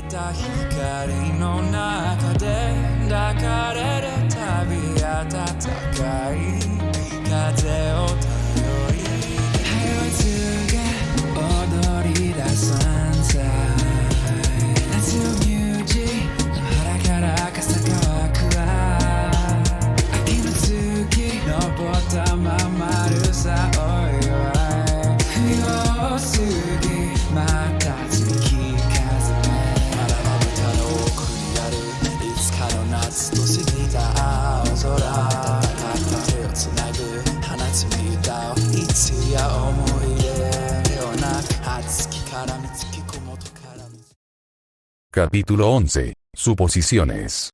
た光の中で抱かれるたび暖かい風を頼り Highway が踊り出す Sunset 夏のミュージの腹から傘乾くわ秋の月登ったままるさおいおい冬を過ぎまた月風まだまぶたの奥にあるいつかの夏と過ぎた青空温かく手をつなぐ放つ歌をいつや思い出ような熱きからみつきこもとからみ Capítulo 11. Suposiciones.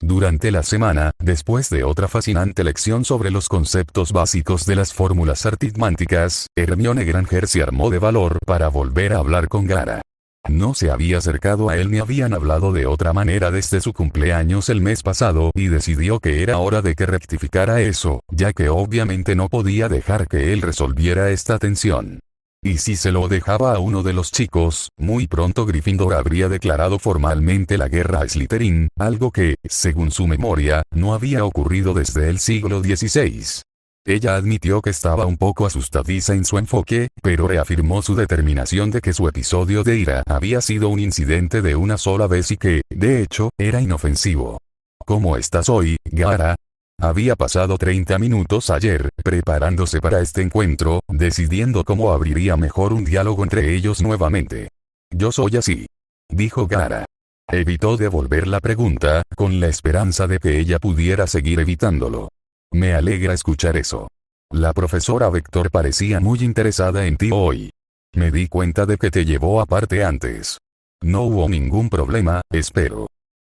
Durante la semana, después de otra fascinante lección sobre los conceptos básicos de las fórmulas aritméticas, Hermione Granger se armó de valor para volver a hablar con Gaara. No se había acercado a él ni habían hablado de otra manera desde su cumpleaños el mes pasado y decidió que era hora de que rectificara eso, ya que obviamente no podía dejar que él resolviera esta tensión. Y si se lo dejaba a uno de los chicos, muy pronto Gryffindor habría declarado formalmente la guerra a Slytherin, algo que, según su memoria, no había ocurrido desde el siglo XVI. Ella admitió que estaba un poco asustadiza en su enfoque, pero reafirmó su determinación de que su episodio de ira había sido un incidente de una sola vez y que, de hecho, era inofensivo. ¿Cómo estás hoy, Gaara? Había pasado 30 minutos ayer, preparándose para este encuentro, decidiendo cómo abriría mejor un diálogo entre ellos nuevamente. Yo soy así, dijo Gaara. Evitó devolver la pregunta, con la esperanza de que ella pudiera seguir evitándolo. Me alegra escuchar eso. La profesora Vector parecía muy interesada en ti hoy. Me di cuenta de que te llevó aparte antes. No hubo ningún problema, espero.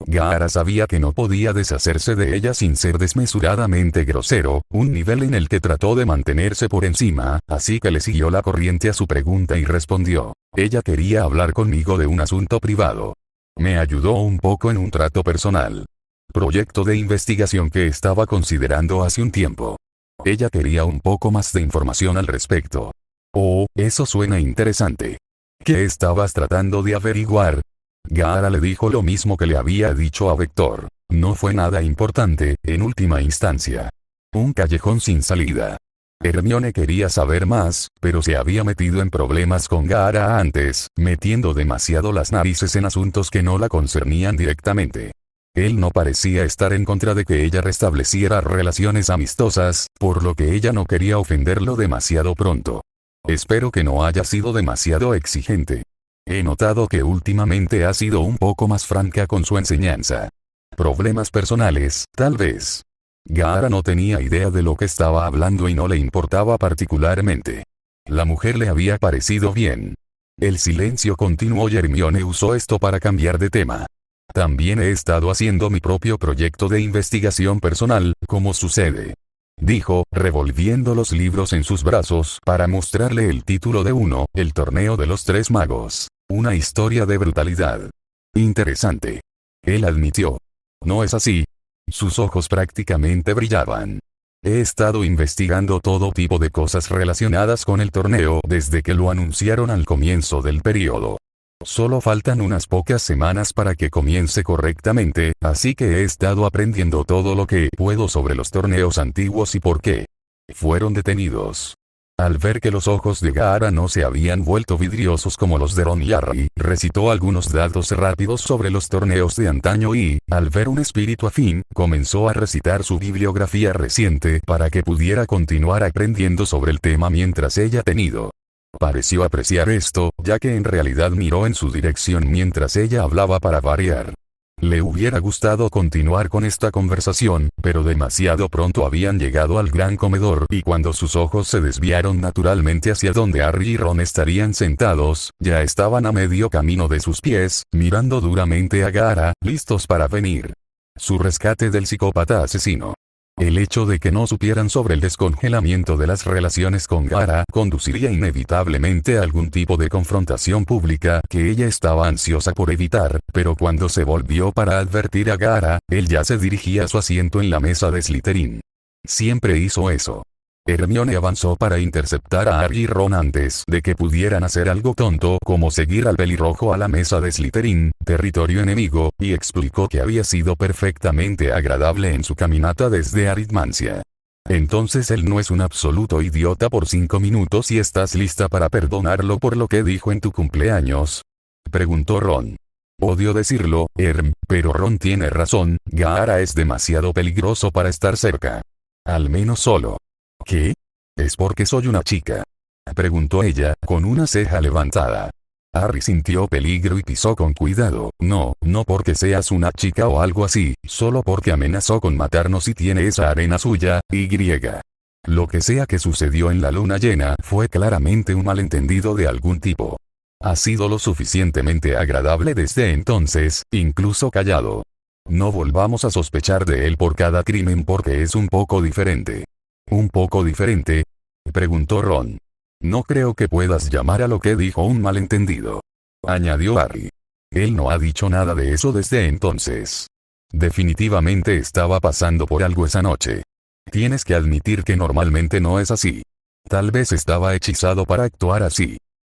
Gaara sabía que no podía deshacerse de ella sin ser desmesuradamente grosero, un nivel en el que trató de mantenerse por encima, así que le siguió la corriente a su pregunta y respondió. Ella quería hablar conmigo de un asunto privado. Me ayudó un poco en un trato personal. Proyecto de investigación que estaba considerando hace un tiempo. Ella quería un poco más de información al respecto. Oh, eso suena interesante. ¿Qué estabas tratando de averiguar? Gaara le dijo lo mismo que le había dicho a Vector. No fue nada importante, en última instancia. Un callejón sin salida. Hermione quería saber más, pero se había metido en problemas con Gaara antes, metiendo demasiado las narices en asuntos que no la concernían directamente. Él no parecía estar en contra de que ella restableciera relaciones amistosas, por lo que ella no quería ofenderlo demasiado pronto. Espero que no haya sido demasiado exigente. He notado que últimamente ha sido un poco más franca con su enseñanza. Problemas personales, tal vez. Gaara no tenía idea de lo que estaba hablando y no le importaba particularmente. La mujer le había parecido bien. El silencio continuó y Hermione usó esto para cambiar de tema. También he estado haciendo mi propio proyecto de investigación personal, como sucede. Dijo, revolviendo los libros en sus brazos para mostrarle el título de uno, El torneo de los tres magos. Una historia de brutalidad. Interesante. Él admitió. ¿No es así? Sus ojos prácticamente brillaban. He estado investigando todo tipo de cosas relacionadas con el torneo desde que lo anunciaron al comienzo del periodo. Solo faltan unas pocas semanas para que comience correctamente, así que he estado aprendiendo todo lo que puedo sobre los torneos antiguos y por qué fueron detenidos. Al ver que los ojos de Gaara no se habían vuelto vidriosos como los de Ron y Harry, recitó algunos datos rápidos sobre los torneos de antaño y, al ver un espíritu afín, comenzó a recitar su bibliografía reciente para que pudiera continuar aprendiendo sobre el tema mientras ella tenido. Pareció apreciar esto, ya que en realidad miró en su dirección mientras ella hablaba para variar. Le hubiera gustado continuar con esta conversación, pero demasiado pronto habían llegado al gran comedor y cuando sus ojos se desviaron naturalmente hacia donde Harry y Ron estarían sentados, ya estaban a medio camino de sus pies, mirando duramente a Gaara, listos para venir. Su rescate del psicópata asesino. El hecho de que no supieran sobre el descongelamiento de las relaciones con Gaara conduciría inevitablemente a algún tipo de confrontación pública que ella estaba ansiosa por evitar, pero cuando se volvió para advertir a Gaara, él ya se dirigía a su asiento en la mesa de Slytherin. Siempre hizo eso. Hermione avanzó para interceptar a Harry y Ron antes de que pudieran hacer algo tonto como seguir al pelirrojo a la mesa de Slytherin, territorio enemigo, y explicó que había sido perfectamente agradable en su caminata desde Aritmancia. Entonces él no es un absoluto idiota por 5 minutos y estás lista para perdonarlo por lo que dijo en tu cumpleaños, preguntó Ron. Odio decirlo, pero Ron tiene razón, Gaara es demasiado peligroso para estar cerca. Al menos solo. ¿Qué? ¿Es porque soy una chica?, preguntó ella, con una ceja levantada. Harry sintió peligro y pisó con cuidado. No porque seas una chica o algo así, solo porque amenazó con matarnos y tiene esa arena suya, y. Lo que sea que sucedió en la luna llena fue claramente un malentendido de algún tipo. Ha sido lo suficientemente agradable desde entonces, incluso callado. No volvamos a sospechar de él por cada crimen porque es un poco diferente. ¿Un poco diferente?, preguntó Ron. No creo que puedas llamar a lo que dijo un malentendido, añadió Harry. Él no ha dicho nada de eso desde entonces. Definitivamente estaba pasando por algo esa noche. Tienes que admitir que normalmente no es así. Tal vez estaba hechizado para actuar así.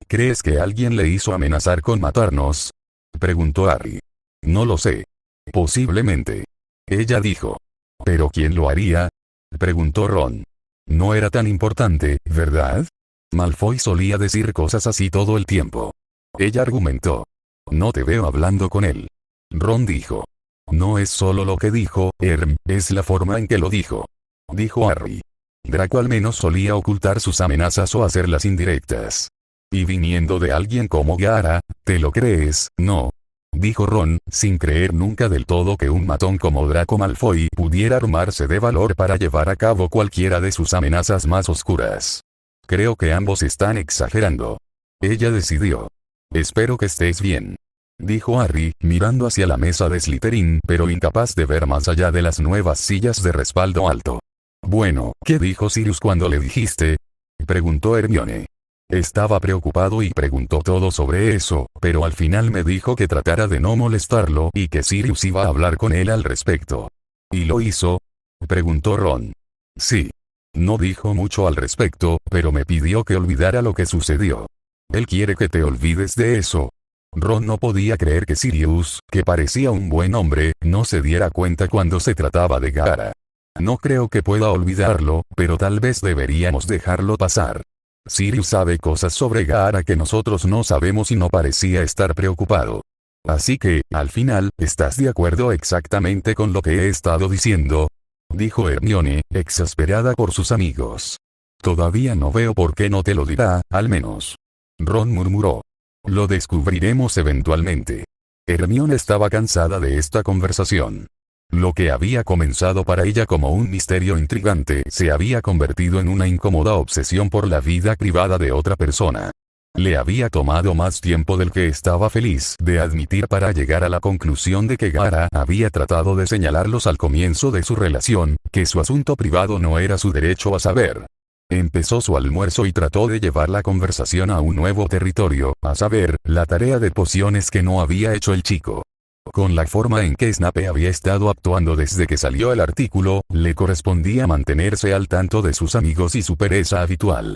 ¿Crees que alguien le hizo amenazar con matarnos?, preguntó Harry. No lo sé. Posiblemente. Ella dijo. ¿Pero quién lo haría?, preguntó Ron. No era tan importante, ¿verdad? Malfoy solía decir cosas así todo el tiempo. Ella argumentó. No te veo hablando con él. Ron dijo. No es solo lo que dijo, es la forma en que lo dijo, dijo Harry. Draco al menos solía ocultar sus amenazas o hacerlas indirectas. Y viniendo de alguien como Gaara, ¿te lo crees, no?, dijo Ron, sin creer nunca del todo que un matón como Draco Malfoy pudiera armarse de valor para llevar a cabo cualquiera de sus amenazas más oscuras. Creo que ambos están exagerando. Ella decidió. Espero que estés bien, dijo Harry, mirando hacia la mesa de Slytherin pero incapaz de ver más allá de las nuevas sillas de respaldo alto. Bueno, ¿qué dijo Sirius cuando le dijiste?, preguntó Hermione. Estaba preocupado y preguntó todo sobre eso, pero al final me dijo que tratara de no molestarlo y que Sirius iba a hablar con él al respecto. ¿Y lo hizo?, preguntó Ron. Sí. No dijo mucho al respecto, pero me pidió que olvidara lo que sucedió. Él quiere que te olvides de eso. Ron no podía creer que Sirius, que parecía un buen hombre, no se diera cuenta cuando se trataba de Gaara. No creo que pueda olvidarlo, pero tal vez deberíamos dejarlo pasar. Sirius sabe cosas sobre Gaara que nosotros no sabemos y no parecía estar preocupado. Así que, al final, ¿estás de acuerdo exactamente con lo que he estado diciendo?, dijo Hermione, exasperada por sus amigos. Todavía no veo por qué no te lo dirá, al menos. Ron murmuró. Lo descubriremos eventualmente. Hermione estaba cansada de esta conversación. Lo que había comenzado para ella como un misterio intrigante se había convertido en una incómoda obsesión por la vida privada de otra persona. Le había tomado más tiempo del que estaba feliz de admitir para llegar a la conclusión de que Gaara había tratado de señalarlos al comienzo de su relación, que su asunto privado no era su derecho a saber. Empezó su almuerzo y trató de llevar la conversación a un nuevo territorio, a saber, la tarea de pociones que no había hecho el chico. Con la forma en que Snape había estado actuando desde que salió el artículo, le correspondía mantenerse al tanto de sus amigos y su pereza habitual.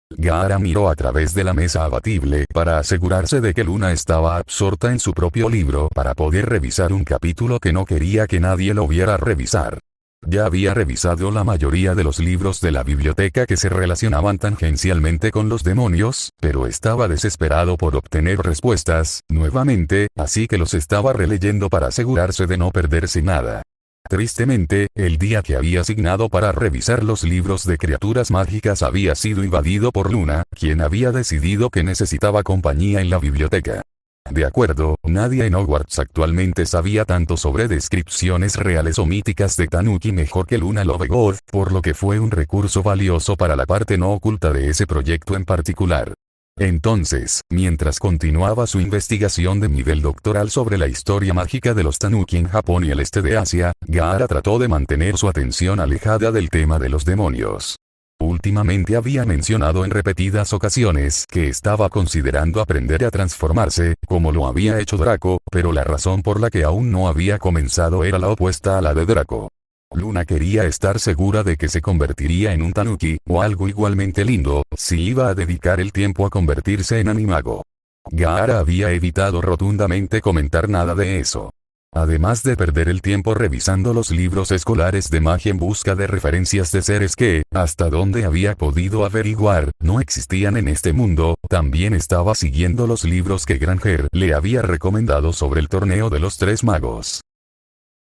Gaara miró a través de la mesa abatible para asegurarse de que Luna estaba absorta en su propio libro para poder revisar un capítulo que no quería que nadie lo viera revisar. Ya había revisado la mayoría de los libros de la biblioteca que se relacionaban tangencialmente con los demonios, pero estaba desesperado por obtener respuestas, nuevamente, así que los estaba releyendo para asegurarse de no perderse nada. Tristemente, el día que había asignado para revisar los libros de criaturas mágicas había sido invadido por Luna, quien había decidido que necesitaba compañía en la biblioteca. De acuerdo, nadie en Hogwarts actualmente sabía tanto sobre descripciones reales o míticas de Tanuki mejor que Luna Lovegood, por lo que fue un recurso valioso para la parte no oculta de ese proyecto en particular. Entonces, mientras continuaba su investigación de nivel doctoral sobre la historia mágica de los Tanuki en Japón y el este de Asia, Gaara trató de mantener su atención alejada del tema de los demonios. Últimamente había mencionado en repetidas ocasiones que estaba considerando aprender a transformarse, como lo había hecho Draco, pero la razón por la que aún no había comenzado era la opuesta a la de Draco. Luna quería estar segura de que se convertiría en un tanuki, o algo igualmente lindo, si iba a dedicar el tiempo a convertirse en animago. Gaara había evitado rotundamente comentar nada de eso. Además de perder el tiempo revisando los libros escolares de magia en busca de referencias de seres que, hasta donde había podido averiguar, no existían en este mundo, también estaba siguiendo los libros que Granger le había recomendado sobre el torneo de los tres magos.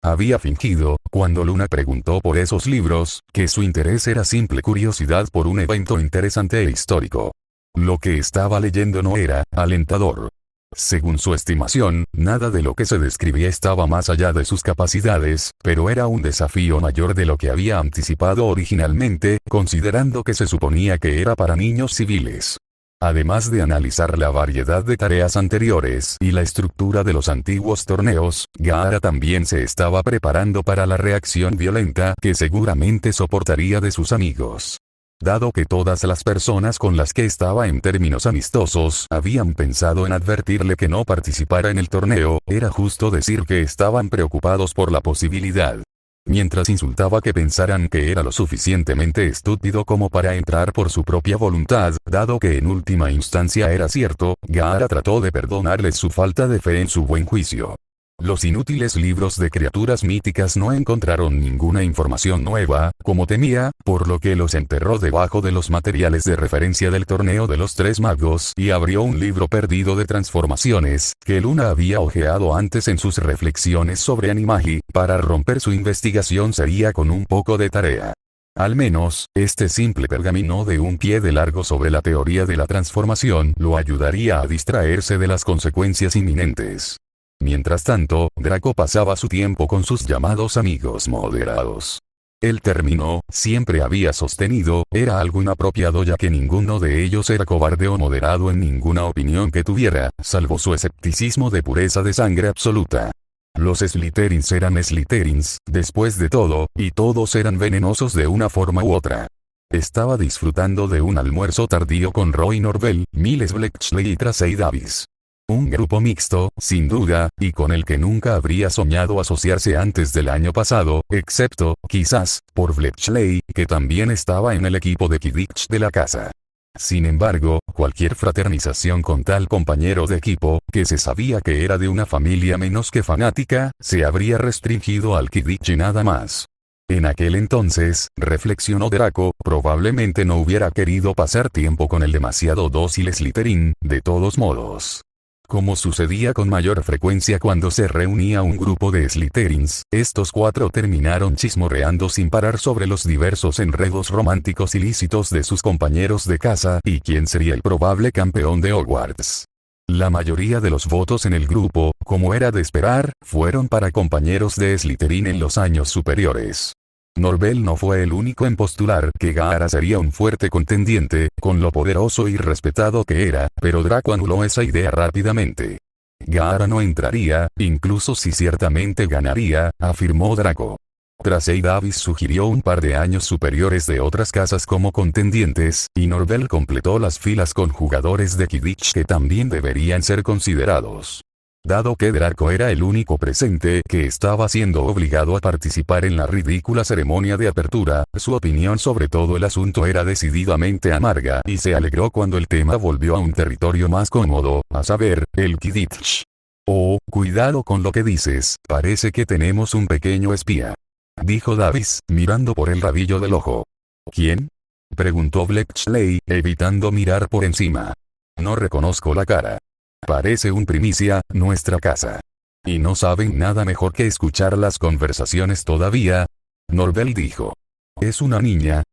Había fingido, cuando Luna preguntó por esos libros, que su interés era simple curiosidad por un evento interesante e histórico. Lo que estaba leyendo no era alentador. Según su estimación, nada de lo que se describía estaba más allá de sus capacidades, pero era un desafío mayor de lo que había anticipado originalmente, considerando que se suponía que era para niños civiles. Además de analizar la variedad de tareas anteriores y la estructura de los antiguos torneos, Gaara también se estaba preparando para la reacción violenta que seguramente soportaría de sus amigos. Dado que todas las personas con las que estaba en términos amistosos habían pensado en advertirle que no participara en el torneo, era justo decir que estaban preocupados por la posibilidad. Mientras insultaba que pensaran que era lo suficientemente estúpido como para entrar por su propia voluntad, dado que en última instancia era cierto, Gaara trató de perdonarles su falta de fe en su buen juicio. Los inútiles libros de criaturas míticas no encontraron ninguna información nueva, como temía, por lo que los enterró debajo de los materiales de referencia del torneo de los tres magos y abrió un libro perdido de transformaciones, que Luna había hojeado antes en sus reflexiones sobre Animagi. Para romper su investigación sería con un poco de tarea. Al menos, este simple pergamino de un pie de largo sobre la teoría de la transformación lo ayudaría a distraerse de las consecuencias inminentes. Mientras tanto, Draco pasaba su tiempo con sus llamados amigos moderados. El término, siempre había sostenido, era algo inapropiado ya que ninguno de ellos era cobarde o moderado en ninguna opinión que tuviera, salvo su escepticismo de pureza de sangre absoluta. Los Slytherins eran Slytherins, después de todo, y todos eran venenosos de una forma u otra. Estaba disfrutando de un almuerzo tardío con Roy Norvell, Miles Bletchley y Tracey Davis. Un grupo mixto, sin duda, y con el que nunca habría soñado asociarse antes del año pasado, excepto, quizás, por Bletchley, que también estaba en el equipo de Quidditch de la casa. Sin embargo, cualquier fraternización con tal compañero de equipo, que se sabía que era de una familia menos que fanática, se habría restringido al Quidditch y nada más. En aquel entonces, reflexionó Draco, probablemente no hubiera querido pasar tiempo con el demasiado dócil Slytherin, de todos modos. Como sucedía con mayor frecuencia cuando se reunía un grupo de Slytherins, estos cuatro terminaron chismorreando sin parar sobre los diversos enredos románticos ilícitos de sus compañeros de casa y quién sería el probable campeón de Hogwarts. La mayoría de los votos en el grupo, como era de esperar, fueron para compañeros de Slytherin en los años superiores. Norvell no fue el único en postular que Gaara sería un fuerte contendiente, con lo poderoso y respetado que era, pero Draco anuló esa idea rápidamente. Gaara no entraría, incluso si ciertamente ganaría, afirmó Draco. Tracey Davis sugirió un par de años superiores de otras casas como contendientes, y Norvell completó las filas con jugadores de Quidditch que también deberían ser considerados. Dado que Draco era el único presente que estaba siendo obligado a participar en la ridícula ceremonia de apertura, su opinión sobre todo el asunto era decididamente amarga y se alegró cuando el tema volvió a un territorio más cómodo, a saber, el Quidditch. Oh, cuidado con lo que dices, parece que tenemos un pequeño espía. Dijo Davis, mirando por el rabillo del ojo. ¿Quién? Preguntó Bletchley, evitando mirar por encima. No reconozco la cara. Parece un primicia, nuestra casa. ¿Y no saben nada mejor que escuchar las conversaciones todavía? Norvell dijo. ¿Es una niña?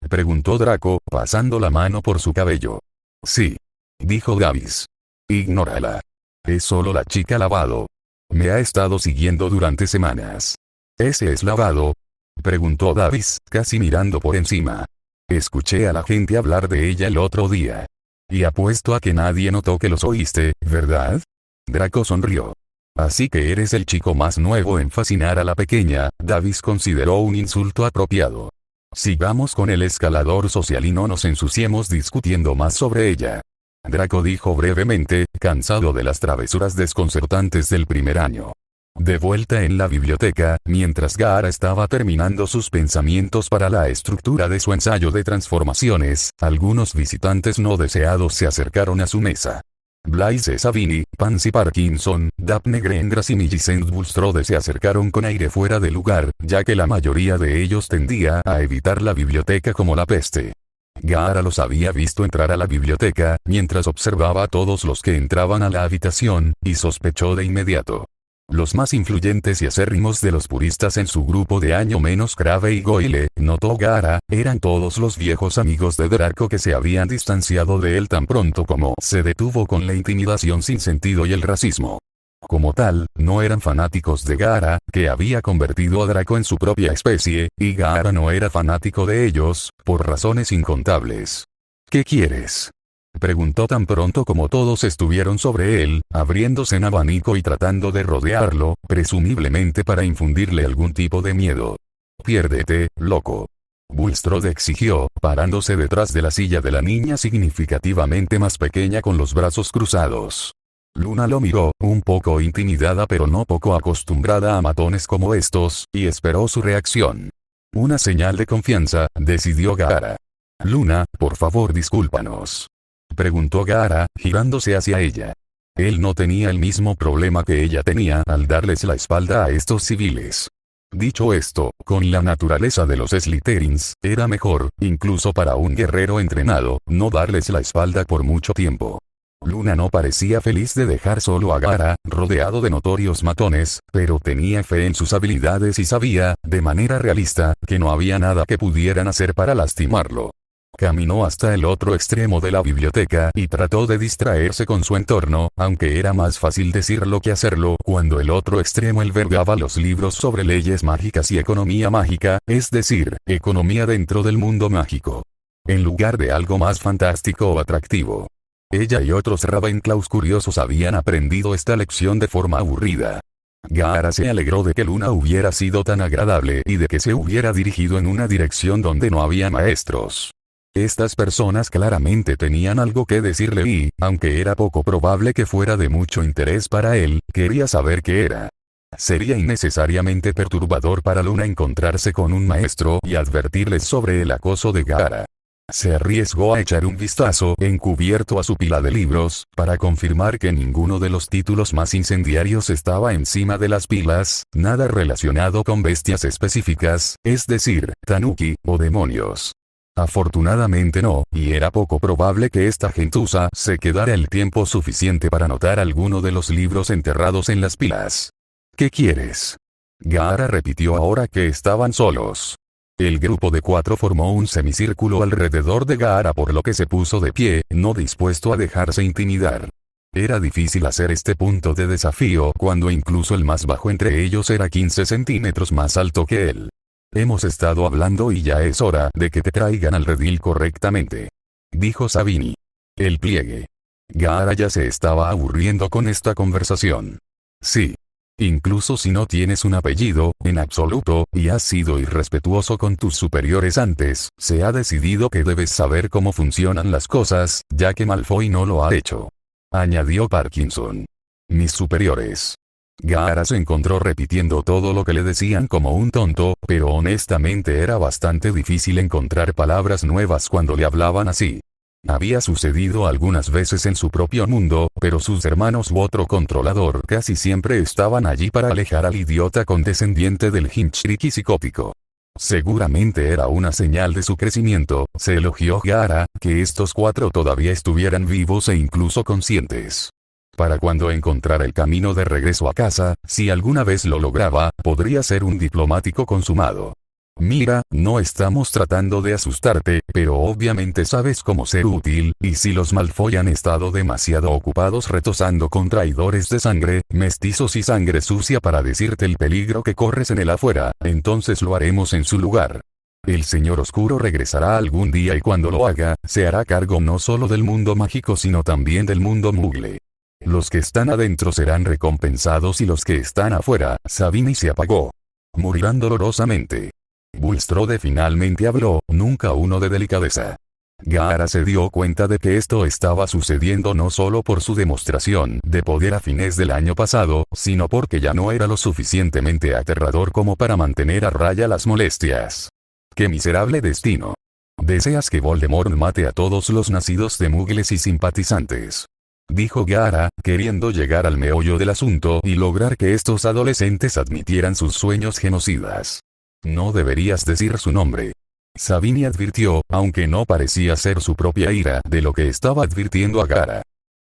Preguntó Draco, pasando la mano por su cabello. Sí. Dijo Davis. Ignórala. Es solo la chica lavado. Me ha estado siguiendo durante semanas. ¿Ese es lavado? Preguntó Davis, casi mirando por encima. Escuché a la gente hablar de ella el otro día. Y apuesto a que nadie notó que los oíste, ¿verdad? Draco sonrió. Así que eres el chico más nuevo en fascinar a la pequeña, Davis consideró un insulto apropiado. Sigamos con el escalador social y no nos ensuciemos discutiendo más sobre ella. Draco dijo brevemente, cansado de las travesuras desconcertantes del primer año. De vuelta en la biblioteca, mientras Gaara estaba terminando sus pensamientos para la estructura de su ensayo de transformaciones, algunos visitantes no deseados se acercaron a su mesa. Blaise Savini, Pansy Parkinson, Daphne Greengrass y Millicent Bulstrode se acercaron con aire fuera de lugar, ya que la mayoría de ellos tendía a evitar la biblioteca como la peste. Gaara los había visto entrar a la biblioteca, mientras observaba a todos los que entraban a la habitación, y sospechó de inmediato. Los más influyentes y acérrimos de los puristas en su grupo de año menos Crave y Goyle, notó Gaara, eran todos los viejos amigos de Draco que se habían distanciado de él tan pronto como se detuvo con la intimidación sin sentido y el racismo. Como tal, no eran fanáticos de Gaara, que había convertido a Draco en su propia especie, y Gaara no era fanático de ellos, por razones incontables. ¿Qué quieres?, preguntó tan pronto como todos estuvieron sobre él, abriéndose en abanico y tratando de rodearlo, presumiblemente para infundirle algún tipo de miedo. «Piérdete, loco», Bulstrode exigió, parándose detrás de la silla de la niña significativamente más pequeña con los brazos cruzados. Luna lo miró, un poco intimidada pero no poco acostumbrada a matones como estos, y esperó su reacción. Una señal de confianza, decidió Gaara. «Luna, por favor discúlpanos», preguntó Gaara, girándose hacia ella. Él no tenía el mismo problema que ella tenía al darles la espalda a estos civiles. Dicho esto, con la naturaleza de los Slytherins, era mejor, incluso para un guerrero entrenado, no darles la espalda por mucho tiempo. Luna no parecía feliz de dejar solo a Gaara, rodeado de notorios matones, pero tenía fe en sus habilidades y sabía, de manera realista, que no había nada que pudieran hacer para lastimarlo. Caminó hasta el otro extremo de la biblioteca y trató de distraerse con su entorno, aunque era más fácil decirlo que hacerlo cuando el otro extremo albergaba los libros sobre leyes mágicas y economía mágica, es decir, economía dentro del mundo mágico. En lugar de algo más fantástico o atractivo. Ella y otros Ravenclaws curiosos habían aprendido esta lección de forma aburrida. Gaara se alegró de que Luna hubiera sido tan agradable y de que se hubiera dirigido en una dirección donde no había maestros. Estas personas claramente tenían algo que decirle y, aunque era poco probable que fuera de mucho interés para él, quería saber qué era. Sería innecesariamente perturbador para Luna encontrarse con un maestro y advertirles sobre el acoso de Gaara. Se arriesgó a echar un vistazo encubierto a su pila de libros, para confirmar que ninguno de los títulos más incendiarios estaba encima de las pilas, nada relacionado con bestias específicas, es decir, tanuki, o demonios. Afortunadamente no, y era poco probable que esta gentuza se quedara el tiempo suficiente para notar alguno de los libros enterrados en las pilas. ¿Qué quieres?, Gaara repitió ahora que estaban solos. El grupo de 4 formó un semicírculo alrededor de Gaara por lo que se puso de pie, no dispuesto a dejarse intimidar. Era difícil hacer este punto de desafío cuando incluso el más bajo entre ellos era 15 centímetros más alto que él. Hemos estado hablando y ya es hora de que te traigan al redil correctamente, dijo Savini. El pliegue. Gaara ya se estaba aburriendo con esta conversación. Sí. Incluso si no tienes un apellido, en absoluto, y has sido irrespetuoso con tus superiores antes, se ha decidido que debes saber cómo funcionan las cosas, ya que Malfoy no lo ha hecho. Añadió Parkinson. Mis superiores. Gaara se encontró repitiendo todo lo que le decían como un tonto, pero honestamente era bastante difícil encontrar palabras nuevas cuando le hablaban así. Había sucedido algunas veces en su propio mundo, pero sus hermanos u otro controlador casi siempre estaban allí para alejar al idiota condescendiente del Hinchiriki psicótico. Seguramente era una señal de su crecimiento, se elogió Gaara, que estos 4 todavía estuvieran vivos e incluso conscientes. Para cuando encontrara el camino de regreso a casa, si alguna vez lo lograba, podría ser un diplomático consumado. Mira, no estamos tratando de asustarte, pero obviamente sabes cómo ser útil, y si los Malfoy han estado demasiado ocupados retosando con traidores de sangre, mestizos y sangre sucia para decirte el peligro que corres en el afuera, entonces lo haremos en su lugar. El Señor Oscuro regresará algún día y cuando lo haga, se hará cargo no solo del mundo mágico sino también del mundo mugle. Los que están adentro serán recompensados y los que están afuera, Savini se apagó. Morirán dolorosamente. Bulstrode finalmente habló, nunca uno de delicadeza. Gaara se dio cuenta de que esto estaba sucediendo no solo por su demostración de poder a fines del año pasado, sino porque ya no era lo suficientemente aterrador como para mantener a raya las molestias. ¡Qué miserable destino! ¿Deseas que Voldemort mate a todos los nacidos de Muggles y simpatizantes?, dijo Gaara, queriendo llegar al meollo del asunto y lograr que estos adolescentes admitieran sus sueños genocidas. No deberías decir su nombre. Sabini advirtió, aunque no parecía ser su propia ira de lo que estaba advirtiendo a Gaara.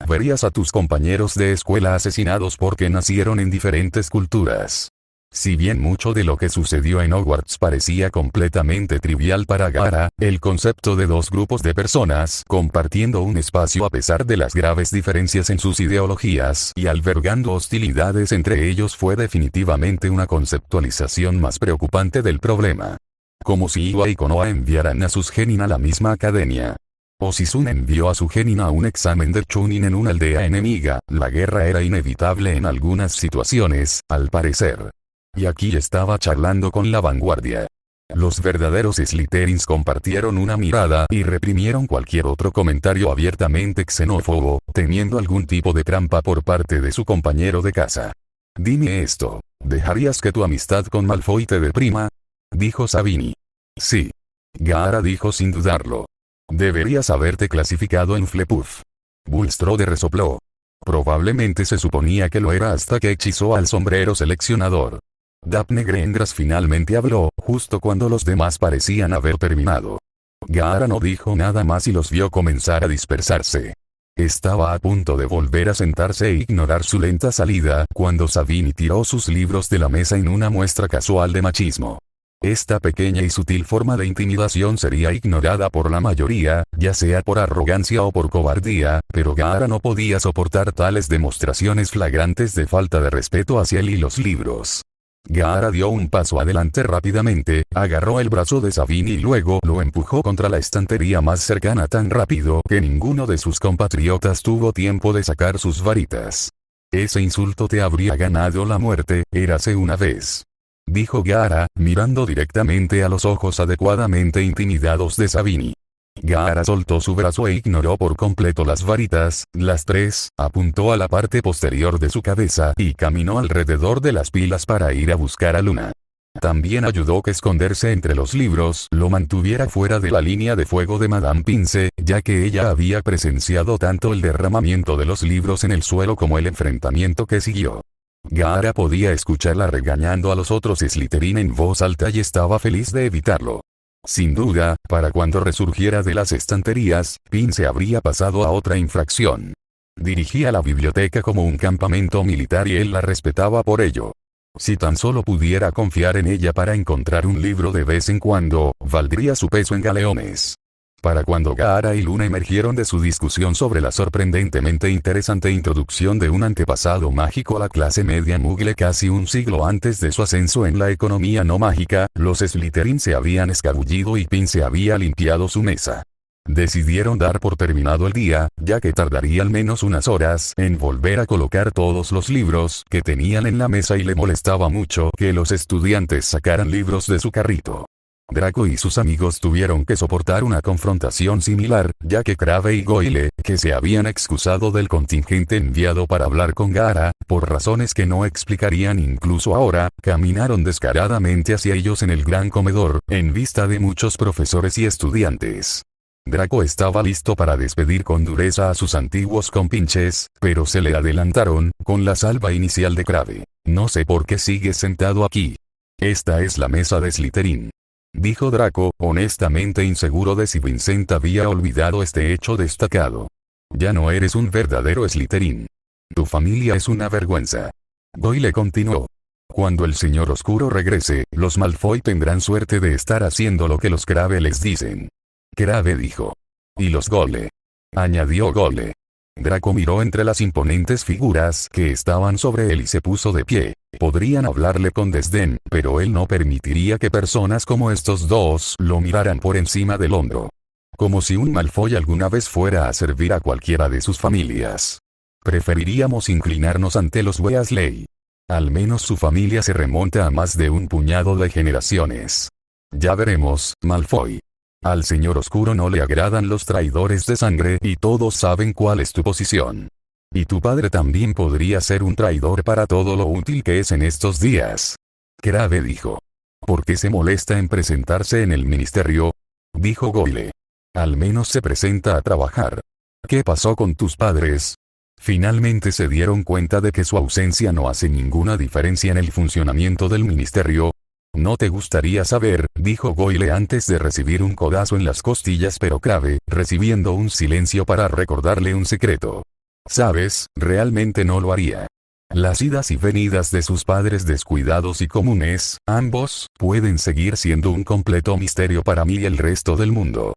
Verías a tus compañeros de escuela asesinados porque nacieron en diferentes culturas. Si bien mucho de lo que sucedió en Hogwarts parecía completamente trivial para Gaara, el concepto de dos grupos de personas compartiendo un espacio a pesar de las graves diferencias en sus ideologías y albergando hostilidades entre ellos fue definitivamente una conceptualización más preocupante del problema. Como si Iwa y Konoha enviaran a sus Genin a la misma academia. O si Sun envió a su Genin a un examen de Chunin en una aldea enemiga, la guerra era inevitable en algunas situaciones, al parecer. Y aquí estaba charlando con la vanguardia. Los verdaderos Slytherins compartieron una mirada y reprimieron cualquier otro comentario abiertamente xenófobo, temiendo algún tipo de trampa por parte de su compañero de casa. Dime esto, ¿dejarías que tu amistad con Malfoy te deprima?, dijo Sabini. Sí. Gaara dijo sin dudarlo. Deberías haberte clasificado en Flepuff. Bulstrode resopló. Probablemente se suponía que lo era hasta que hechizó al sombrero seleccionador. Daphne Greengrass finalmente habló, justo cuando los demás parecían haber terminado. Gaara no dijo nada más y los vio comenzar a dispersarse. Estaba a punto de volver a sentarse e ignorar su lenta salida, cuando Sabini tiró sus libros de la mesa en una muestra casual de machismo. Esta pequeña y sutil forma de intimidación sería ignorada por la mayoría, ya sea por arrogancia o por cobardía, pero Gaara no podía soportar tales demostraciones flagrantes de falta de respeto hacia él y los libros. Gaara dio un paso adelante rápidamente, agarró el brazo de Sabini y luego lo empujó contra la estantería más cercana tan rápido que ninguno de sus compatriotas tuvo tiempo de sacar sus varitas. Ese insulto te habría ganado la muerte, érase una vez, dijo Gaara, mirando directamente a los ojos adecuadamente intimidados de Sabini. Gaara soltó su brazo e ignoró por completo las varitas, las tres, apuntó a la parte posterior de su cabeza y caminó alrededor de las pilas para ir a buscar a Luna. También ayudó que esconderse entre los libros lo mantuviera fuera de la línea de fuego de Madame Pince, ya que ella había presenciado tanto el derramamiento de los libros en el suelo como el enfrentamiento que siguió. Gaara podía escucharla regañando a los otros Slytherin en voz alta y estaba feliz de evitarlo. Sin duda, para cuando resurgiera de las estanterías, Pince habría pasado a otra infracción. Dirigía la biblioteca como un campamento militar y él la respetaba por ello. Si tan solo pudiera confiar en ella para encontrar un libro de vez en cuando, valdría su peso en galeones. Para cuando Gaara y Luna emergieron de su discusión sobre la sorprendentemente interesante introducción de un antepasado mágico a la clase media Muggle casi un siglo antes de su ascenso en la economía no mágica, los Slytherin se habían escabullido y Pince había limpiado su mesa. Decidieron dar por terminado el día, ya que tardaría al menos unas horas en volver a colocar todos los libros que tenían en la mesa y le molestaba mucho que los estudiantes sacaran libros de su carrito. Draco y sus amigos tuvieron que soportar una confrontación similar, ya que Crabbe y Goyle, que se habían excusado del contingente enviado para hablar con Gaara, por razones que no explicarían incluso ahora, caminaron descaradamente hacia ellos en el gran comedor, en vista de muchos profesores y estudiantes. Draco estaba listo para despedir con dureza a sus antiguos compinches, pero se le adelantaron, con la salva inicial de Crabbe. No sé por qué sigues sentado aquí. Esta es la mesa de Slytherin, dijo Draco, honestamente inseguro de si Vincent había olvidado este hecho destacado. Ya no eres un verdadero Slytherin. Tu familia es una vergüenza. Goyle continuó. Cuando el señor oscuro regrese, los Malfoy tendrán suerte de estar haciendo lo que los Crabbe les dicen. Crabbe dijo. Y los Goyle, añadió Goyle. Draco miró entre las imponentes figuras que estaban sobre él y se puso de pie. Podrían hablarle con desdén, pero él no permitiría que personas como estos dos lo miraran por encima del hombro. Como si un Malfoy alguna vez fuera a servir a cualquiera de sus familias. Preferiríamos inclinarnos ante los Weasley. Al menos su familia se remonta a más de un puñado de generaciones. Ya veremos, Malfoy. Al Señor Oscuro no le agradan los traidores de sangre y todos saben cuál es tu posición. Y tu padre también podría ser un traidor para todo lo útil que es en estos días. Crabbe dijo. ¿Por qué se molesta en presentarse en el ministerio? Dijo Goyle. Al menos se presenta a trabajar. ¿Qué pasó con tus padres? Finalmente se dieron cuenta de que su ausencia no hace ninguna diferencia en el funcionamiento del ministerio. No te gustaría saber, dijo Goyle antes de recibir un codazo en las costillas, pero Crabbe, recibiendo un silencio para recordarle un secreto. Sabes, realmente no lo haría. Las idas y venidas de sus padres descuidados y comunes, ambos, pueden seguir siendo un completo misterio para mí y el resto del mundo.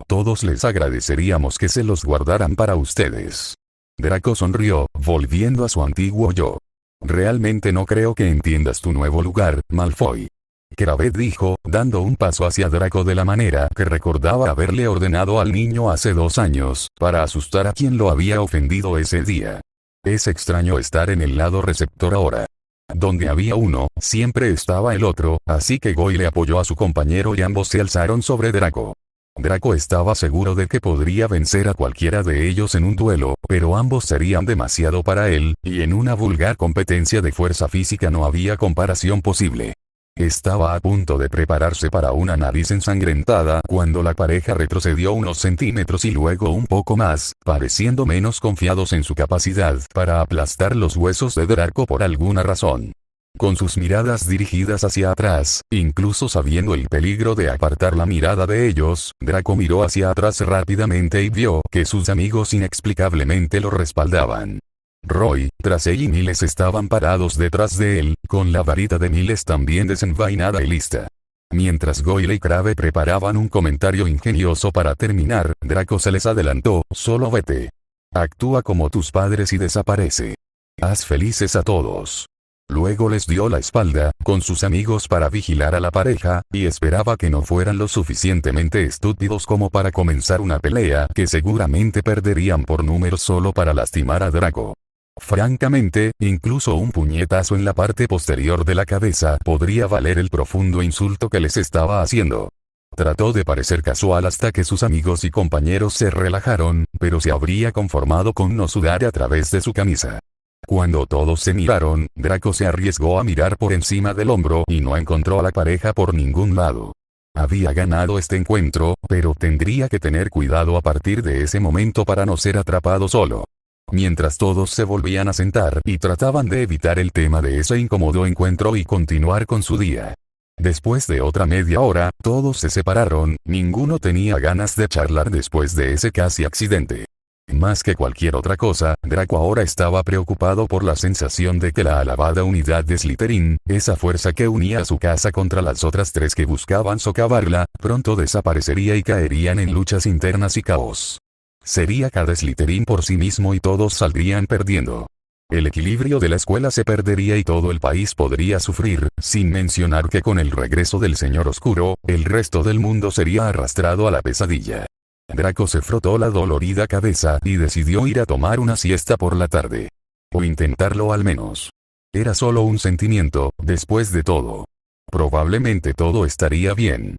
Todos les agradeceríamos que se los guardaran para ustedes. Draco sonrió, volviendo a su antiguo yo. Realmente no creo que entiendas tu nuevo lugar, Malfoy. Crabbe dijo, dando un paso hacia Draco de la manera que recordaba haberle ordenado al niño hace 2 años, para asustar a quien lo había ofendido ese día. Es extraño estar en el lado receptor ahora. Donde había uno, siempre estaba el otro, así que Goyle apoyó a su compañero y ambos se alzaron sobre Draco. Draco estaba seguro de que podría vencer a cualquiera de ellos en un duelo, pero ambos serían demasiado para él, y en una vulgar competencia de fuerza física no había comparación posible. Estaba a punto de prepararse para una nariz ensangrentada cuando la pareja retrocedió unos centímetros y luego un poco más, pareciendo menos confiados en su capacidad para aplastar los huesos de Draco por alguna razón. Con sus miradas dirigidas hacia atrás, incluso sabiendo el peligro de apartar la mirada de ellos, Draco miró hacia atrás rápidamente y vio que sus amigos inexplicablemente lo respaldaban. Roy, Tracey y Miles estaban parados detrás de él, con la varita de Miles también desenvainada y lista. Mientras Goyle y Crabbe preparaban un comentario ingenioso para terminar, Draco se les adelantó, solo vete. Actúa como tus padres y desaparece. Haz felices a todos. Luego les dio la espalda, con sus amigos para vigilar a la pareja, y esperaba que no fueran lo suficientemente estúpidos como para comenzar una pelea que seguramente perderían por números solo para lastimar a Draco. Francamente, incluso un puñetazo en la parte posterior de la cabeza podría valer el profundo insulto que les estaba haciendo. Trató de parecer casual hasta que sus amigos y compañeros se relajaron, pero se habría conformado con no sudar a través de su camisa. Cuando todos se miraron, Draco se arriesgó a mirar por encima del hombro y no encontró a la pareja por ningún lado. Había ganado este encuentro, pero tendría que tener cuidado a partir de ese momento para no ser atrapado solo. Mientras todos se volvían a sentar y trataban de evitar el tema de ese incómodo encuentro y continuar con su día. Después de otra media hora, todos se separaron, ninguno tenía ganas de charlar después de ese casi accidente. Más que cualquier otra cosa, Draco ahora estaba preocupado por la sensación de que la alabada unidad de Slytherin, esa fuerza que unía a su casa contra las otras 3 que buscaban socavarla, pronto desaparecería y caerían en luchas internas y caos. Sería cada Slytherin por sí mismo y todos saldrían perdiendo. El equilibrio de la escuela se perdería y todo el país podría sufrir, sin mencionar que con el regreso del Señor Oscuro, el resto del mundo sería arrastrado a la pesadilla. Draco se frotó la dolorida cabeza y decidió ir a tomar una siesta por la tarde. O intentarlo al menos. Era solo un sentimiento, después de todo. Probablemente todo estaría bien.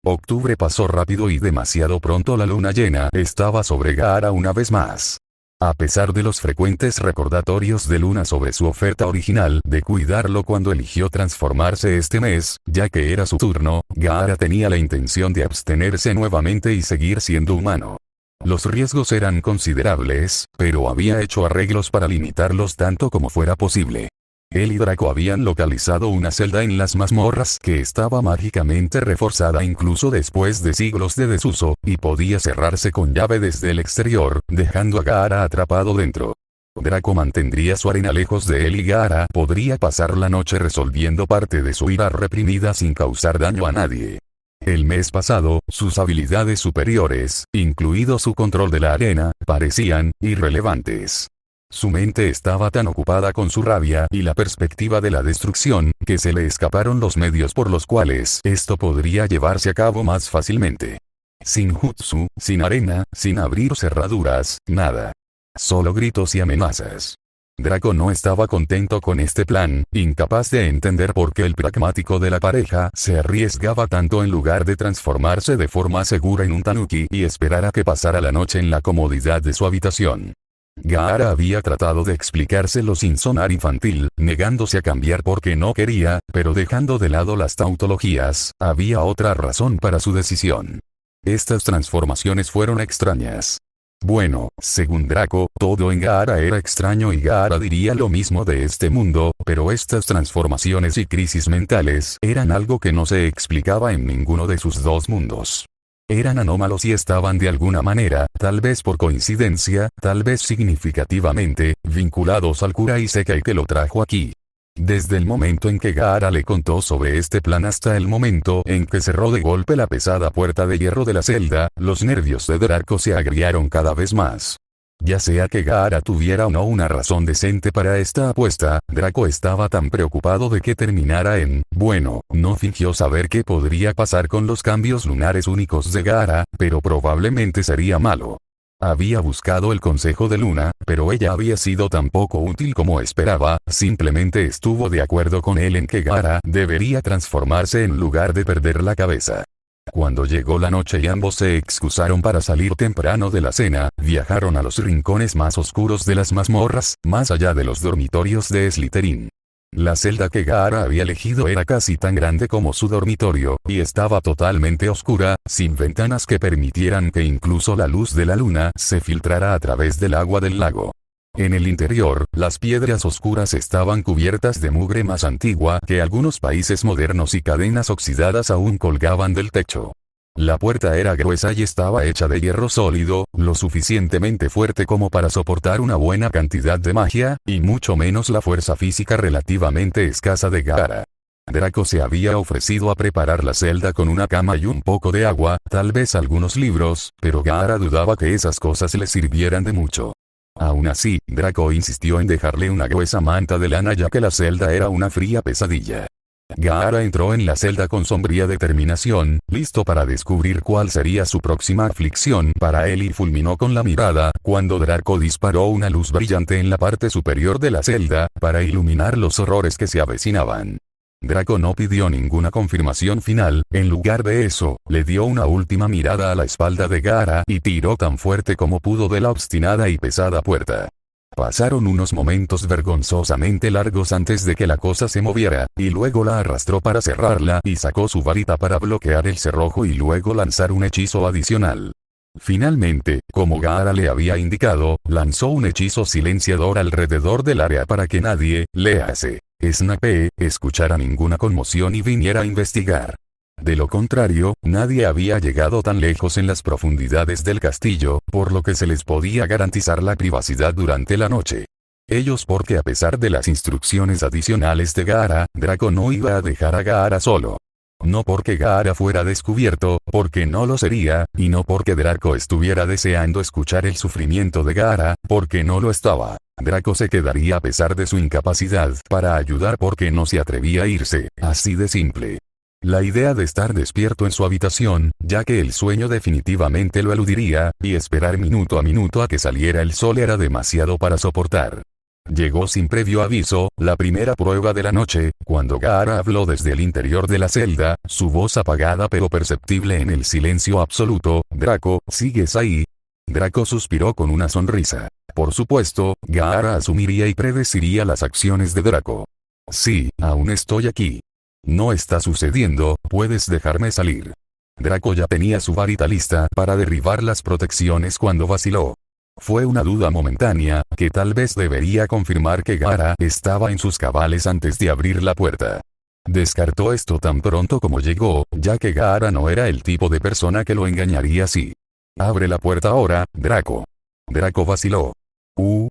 Octubre pasó rápido y demasiado pronto la luna llena estaba sobre Gaara una vez más. A pesar de los frecuentes recordatorios de Luna sobre su oferta original de cuidarlo cuando eligió transformarse este mes, ya que era su turno, Gaara tenía la intención de abstenerse nuevamente y seguir siendo humano. Los riesgos eran considerables, pero había hecho arreglos para limitarlos tanto como fuera posible. Él y Draco habían localizado una celda en las mazmorras que estaba mágicamente reforzada incluso después de siglos de desuso, y podía cerrarse con llave desde el exterior, dejando a Gaara atrapado dentro. Draco mantendría su arena lejos de él y Gaara podría pasar la noche resolviendo parte de su ira reprimida sin causar daño a nadie. El mes pasado, sus habilidades superiores, incluido su control de la arena, parecían irrelevantes. Su mente estaba tan ocupada con su rabia y la perspectiva de la destrucción, que se le escaparon los medios por los cuales esto podría llevarse a cabo más fácilmente. Sin jutsu, sin arena, sin abrir cerraduras, nada. Solo gritos y amenazas. Draco no estaba contento con este plan, incapaz de entender por qué el pragmático de la pareja se arriesgaba tanto en lugar de transformarse de forma segura en un tanuki y esperar a que pasara la noche en la comodidad de su habitación. Gaara había tratado de explicárselo sin sonar infantil, negándose a cambiar porque no quería, pero dejando de lado las tautologías, había otra razón para su decisión. Estas transformaciones fueron extrañas. Bueno, según Draco, todo en Gaara era extraño y Gaara diría lo mismo de este mundo, pero estas transformaciones y crisis mentales eran algo que no se explicaba en ninguno de sus dos mundos. Eran anómalos y estaban de alguna manera, tal vez por coincidencia, tal vez significativamente, vinculados al cura Isekai que lo trajo aquí. Desde el momento en que Gaara le contó sobre este plan hasta el momento en que cerró de golpe la pesada puerta de hierro de la celda, los nervios de Draco se agriaron cada vez más. Ya sea que Gaara tuviera o no una razón decente para esta apuesta, Draco estaba tan preocupado de que terminara en, bueno, no fingió saber qué podría pasar con los cambios lunares únicos de Gaara, pero probablemente sería malo. Había buscado el consejo de Luna, pero ella había sido tan poco útil como esperaba, simplemente estuvo de acuerdo con él en que Gaara debería transformarse en lugar de perder la cabeza. Cuando llegó la noche y ambos se excusaron para salir temprano de la cena, viajaron a los rincones más oscuros de las mazmorras, más allá de los dormitorios de Slytherin. La celda que Gaara había elegido era casi tan grande como su dormitorio, y estaba totalmente oscura, sin ventanas que permitieran que incluso la luz de la luna se filtrara a través del agua del lago. En el interior, las piedras oscuras estaban cubiertas de mugre más antigua que algunos países modernos y cadenas oxidadas aún colgaban del techo. La puerta era gruesa y estaba hecha de hierro sólido, lo suficientemente fuerte como para soportar una buena cantidad de magia, y mucho menos la fuerza física relativamente escasa de Gaara. Draco se había ofrecido a preparar la celda con una cama y un poco de agua, tal vez algunos libros, pero Gaara dudaba que esas cosas le sirvieran de mucho. Aún así, Draco insistió en dejarle una gruesa manta de lana ya que la celda era una fría pesadilla. Gaara entró en la celda con sombría determinación, listo para descubrir cuál sería su próxima aflicción para él y fulminó con la mirada, cuando Draco disparó una luz brillante en la parte superior de la celda, para iluminar los horrores que se avecinaban. Draco no pidió ninguna confirmación final, en lugar de eso, le dio una última mirada a la espalda de Gaara y tiró tan fuerte como pudo de la obstinada y pesada puerta. Pasaron unos momentos vergonzosamente largos antes de que la cosa se moviera, y luego la arrastró para cerrarla y sacó su varita para bloquear el cerrojo y luego lanzar un hechizo adicional. Finalmente, como Gaara le había indicado, lanzó un hechizo silenciador alrededor del área para que nadie, léase, Snape, escuchara ninguna conmoción y viniera a investigar. De lo contrario, nadie había llegado tan lejos en las profundidades del castillo, por lo que se les podía garantizar la privacidad durante la noche. Ellos porque a pesar de las instrucciones adicionales de Gaara, Draco no iba a dejar a Gaara solo. No porque Gaara fuera descubierto, porque no lo sería, y no porque Draco estuviera deseando escuchar el sufrimiento de Gaara, porque no lo estaba. Draco se quedaría a pesar de su incapacidad para ayudar porque no se atrevía a irse, así de simple. La idea de estar despierto en su habitación, ya que el sueño definitivamente lo eludiría, y esperar minuto a minuto a que saliera el sol era demasiado para soportar. Llegó sin previo aviso, la primera prueba de la noche, cuando Gaara habló desde el interior de la celda, su voz apagada pero perceptible en el silencio absoluto, «Draco, ¿sigues ahí?» Draco suspiró con una sonrisa. Por supuesto, Gaara asumiría y predeciría las acciones de Draco. «Sí, aún estoy aquí. No está sucediendo, puedes dejarme salir». Draco ya tenía su varita lista para derribar las protecciones cuando vaciló. Fue una duda momentánea, que tal vez debería confirmar que Gaara estaba en sus cabales antes de abrir la puerta. Descartó esto tan pronto como llegó, ya que Gaara no era el tipo de persona que lo engañaría así. «Abre la puerta ahora, Draco». Draco vaciló.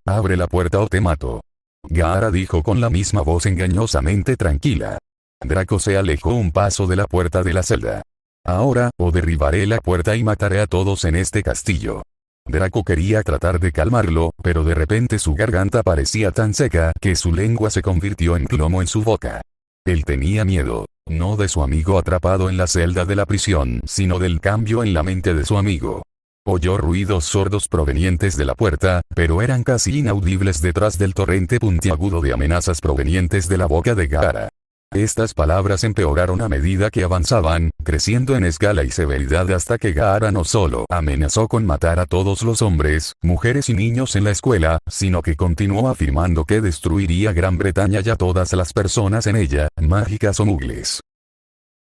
Abre la puerta o te mato». Gaara dijo con la misma voz engañosamente tranquila. Draco se alejó un paso de la puerta de la celda. «Ahora, o derribaré la puerta y mataré a todos en este castillo». Draco quería tratar de calmarlo, pero de repente su garganta parecía tan seca que su lengua se convirtió en plomo en su boca. Él tenía miedo, no de su amigo atrapado en la celda de la prisión, sino del cambio en la mente de su amigo. Oyó ruidos sordos provenientes de la puerta, pero eran casi inaudibles detrás del torrente puntiagudo de amenazas provenientes de la boca de Gaara. Estas palabras empeoraron a medida que avanzaban, creciendo en escala y severidad hasta que Gaara no solo amenazó con matar a todos los hombres, mujeres y niños en la escuela, sino que continuó afirmando que destruiría Gran Bretaña y a todas las personas en ella, mágicas o mugles.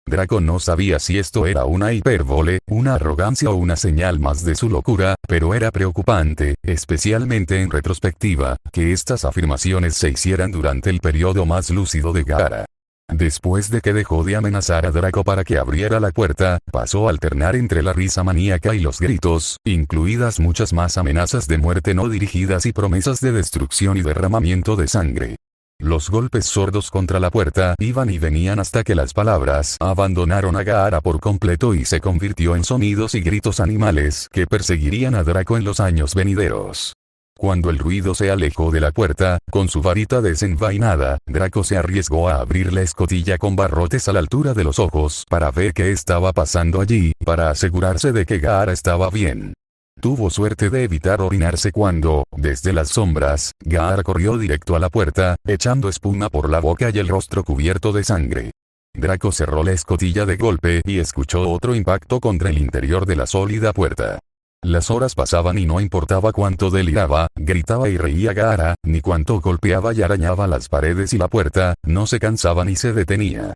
Draco no sabía si esto era una hipérbole, una arrogancia o una señal más de su locura, pero era preocupante, especialmente en retrospectiva, que estas afirmaciones se hicieran durante el periodo más lúcido de Gaara. Después de que dejó de amenazar a Draco para que abriera la puerta, pasó a alternar entre la risa maníaca y los gritos, incluidas muchas más amenazas de muerte no dirigidas y promesas de destrucción y derramamiento de sangre. Los golpes sordos contra la puerta iban y venían hasta que las palabras abandonaron a Gaara por completo y se convirtió en sonidos y gritos animales que perseguirían a Draco en los años venideros. Cuando el ruido se alejó de la puerta, con su varita desenvainada, Draco se arriesgó a abrir la escotilla con barrotes a la altura de los ojos para ver qué estaba pasando allí, para asegurarse de que Gaara estaba bien. Tuvo suerte de evitar orinarse cuando, desde las sombras, Gaara corrió directo a la puerta, echando espuma por la boca y el rostro cubierto de sangre. Draco cerró la escotilla de golpe y escuchó otro impacto contra el interior de la sólida puerta. Las horas pasaban y no importaba cuánto deliraba, gritaba y reía Gaara, ni cuánto golpeaba y arañaba las paredes y la puerta, no se cansaba ni se detenía.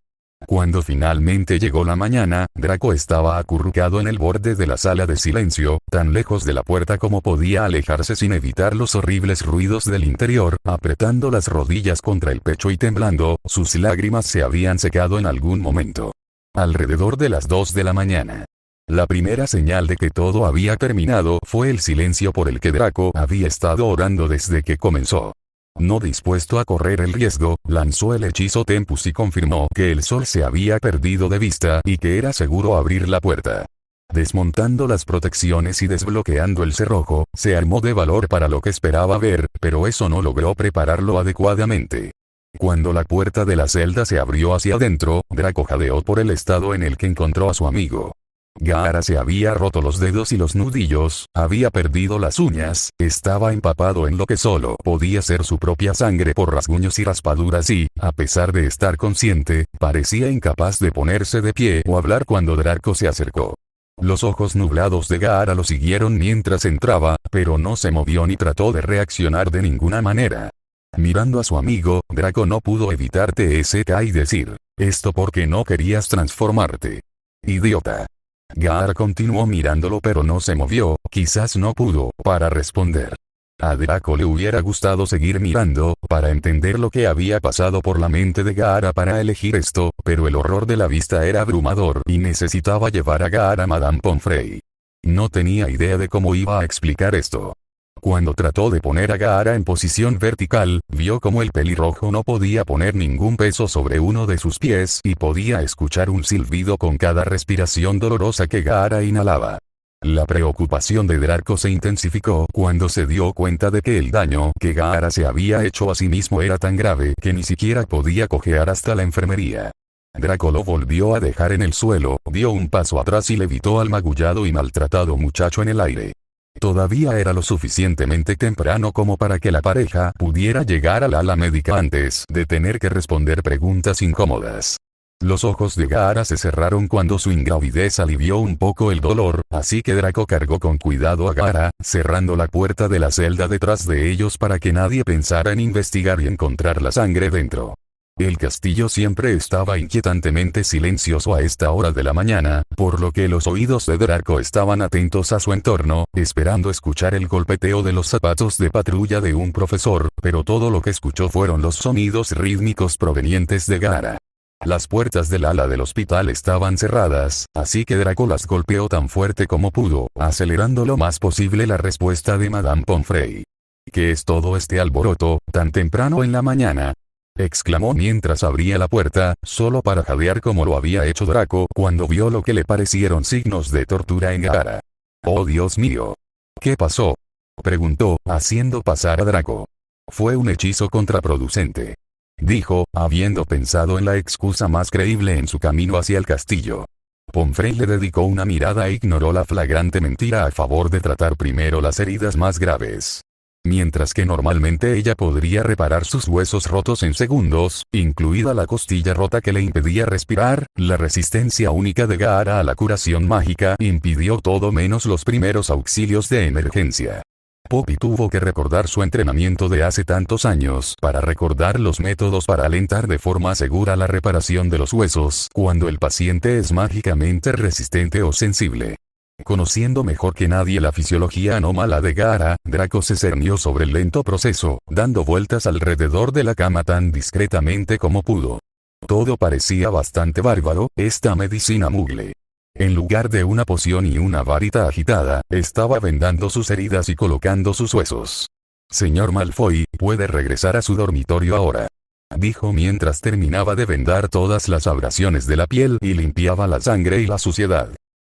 Cuando finalmente llegó la mañana, Draco estaba acurrucado en el borde de la sala de silencio, tan lejos de la puerta como podía alejarse sin evitar los horribles ruidos del interior, apretando las rodillas contra el pecho y temblando, sus lágrimas se habían secado en algún momento. Alrededor de las 2 de la mañana. La primera señal de que todo había terminado fue el silencio por el que Draco había estado orando desde que comenzó. No dispuesto a correr el riesgo, lanzó el hechizo Tempus y confirmó que el sol se había perdido de vista y que era seguro abrir la puerta. Desmontando las protecciones y desbloqueando el cerrojo, se armó de valor para lo que esperaba ver, pero eso no logró prepararlo adecuadamente. Cuando la puerta de la celda se abrió hacia adentro, Draco jadeó por el estado en el que encontró a su amigo. Gaara se había roto los dedos y los nudillos, había perdido las uñas, estaba empapado en lo que solo podía ser su propia sangre por rasguños y raspaduras y, a pesar de estar consciente, parecía incapaz de ponerse de pie o hablar cuando Draco se acercó. Los ojos nublados de Gaara lo siguieron mientras entraba, pero no se movió ni trató de reaccionar de ninguna manera. Mirando a su amigo, Draco no pudo evitar TSK y decir, «¿Esto porque no querías transformarte? Idiota». Gaara continuó mirándolo pero no se movió, quizás no pudo, para responder. A Draco le hubiera gustado seguir mirando, para entender lo que había pasado por la mente de Gaara para elegir esto, pero el horror de la vista era abrumador y necesitaba llevar a Gaara a Madame Pomfrey. No tenía idea de cómo iba a explicar esto. Cuando trató de poner a Gaara en posición vertical, vio como el pelirrojo no podía poner ningún peso sobre uno de sus pies y podía escuchar un silbido con cada respiración dolorosa que Gaara inhalaba. La preocupación de Draco se intensificó cuando se dio cuenta de que el daño que Gaara se había hecho a sí mismo era tan grave que ni siquiera podía cojear hasta la enfermería. Draco lo volvió a dejar en el suelo, dio un paso atrás y levitó al magullado y maltratado muchacho en el aire. Todavía era lo suficientemente temprano como para que la pareja pudiera llegar al ala médica antes de tener que responder preguntas incómodas. Los ojos de Gaara se cerraron cuando su ingravidez alivió un poco el dolor, así que Draco cargó con cuidado a Gaara, cerrando la puerta de la celda detrás de ellos para que nadie pensara en investigar y encontrar la sangre dentro. El castillo siempre estaba inquietantemente silencioso a esta hora de la mañana, por lo que los oídos de Draco estaban atentos a su entorno, esperando escuchar el golpeteo de los zapatos de patrulla de un profesor, pero todo lo que escuchó fueron los sonidos rítmicos provenientes de Gaara. Las puertas del ala del hospital estaban cerradas, así que Draco las golpeó tan fuerte como pudo, acelerando lo más posible la respuesta de Madame Pomfrey. ¿Qué es todo este alboroto, tan temprano en la mañana?, exclamó mientras abría la puerta, solo para jadear como lo había hecho Draco cuando vio lo que le parecieron signos de tortura en Gaara. «Oh Dios mío. ¿Qué pasó?», preguntó, haciendo pasar a Draco. «Fue un hechizo contraproducente», dijo, habiendo pensado en la excusa más creíble en su camino hacia el castillo. Pomfrey le dedicó una mirada e ignoró la flagrante mentira a favor de tratar primero las heridas más graves. Mientras que normalmente ella podría reparar sus huesos rotos en segundos, incluida la costilla rota que le impedía respirar, la resistencia única de Gaara a la curación mágica impidió todo menos los primeros auxilios de emergencia. Poppy tuvo que recordar su entrenamiento de hace tantos años para recordar los métodos para alentar de forma segura la reparación de los huesos cuando el paciente es mágicamente resistente o sensible. Conociendo mejor que nadie la fisiología anómala de Gaara, Draco se cernió sobre el lento proceso, dando vueltas alrededor de la cama tan discretamente como pudo. Todo parecía bastante bárbaro, esta medicina mugle. En lugar de una poción y una varita agitada, estaba vendando sus heridas y colocando sus huesos. Señor Malfoy, puede regresar a su dormitorio ahora, dijo mientras terminaba de vendar todas las abrasiones de la piel y limpiaba la sangre y la suciedad.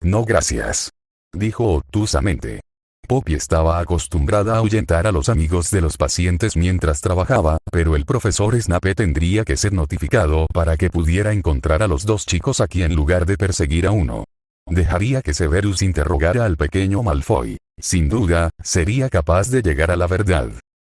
No gracias, dijo obtusamente. Poppy estaba acostumbrada a ahuyentar a los amigos de los pacientes mientras trabajaba, pero el profesor Snape tendría que ser notificado para que pudiera encontrar a los dos chicos aquí en lugar de perseguir a uno. Dejaría que Severus interrogara al pequeño Malfoy. Sin duda, sería capaz de llegar a la verdad.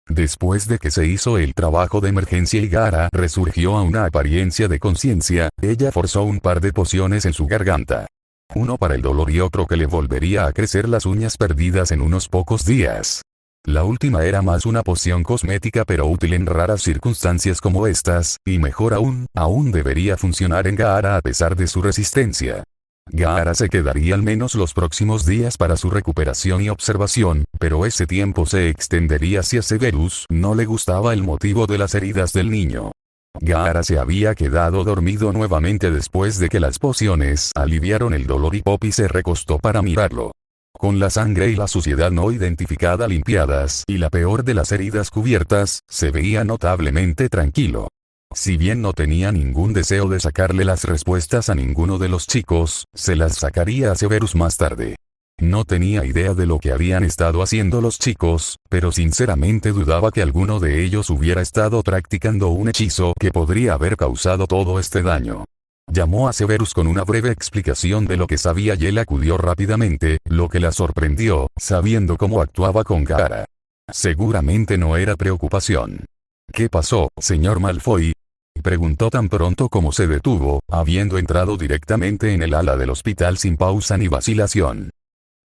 Después de que se hizo el trabajo de emergencia y Gaara resurgió a una apariencia de conciencia, ella forzó un par de pociones en su garganta. Uno para el dolor y otro que le volvería a crecer las uñas perdidas en unos pocos días. La última era más una poción cosmética pero útil en raras circunstancias como estas, y mejor aún debería funcionar en Gaara a pesar de su resistencia. Gaara se quedaría al menos los próximos días para su recuperación y observación, pero ese tiempo se extendería si a Severus no le gustaba el motivo de las heridas del niño. Gaara se había quedado dormido nuevamente después de que las pociones aliviaron el dolor y Poppy se recostó para mirarlo. Con la sangre y la suciedad no identificada limpiadas y la peor de las heridas cubiertas, se veía notablemente tranquilo. Si bien no tenía ningún deseo de sacarle las respuestas a ninguno de los chicos, se las sacaría a Severus más tarde. No tenía idea de lo que habían estado haciendo los chicos, pero sinceramente dudaba que alguno de ellos hubiera estado practicando un hechizo que podría haber causado todo este daño. Llamó a Severus con una breve explicación de lo que sabía y él acudió rápidamente, lo que la sorprendió, sabiendo cómo actuaba con Gaara. Seguramente no era preocupación. ¿Qué pasó, señor Malfoy?, preguntó tan pronto como se detuvo, habiendo entrado directamente en el ala del hospital sin pausa ni vacilación.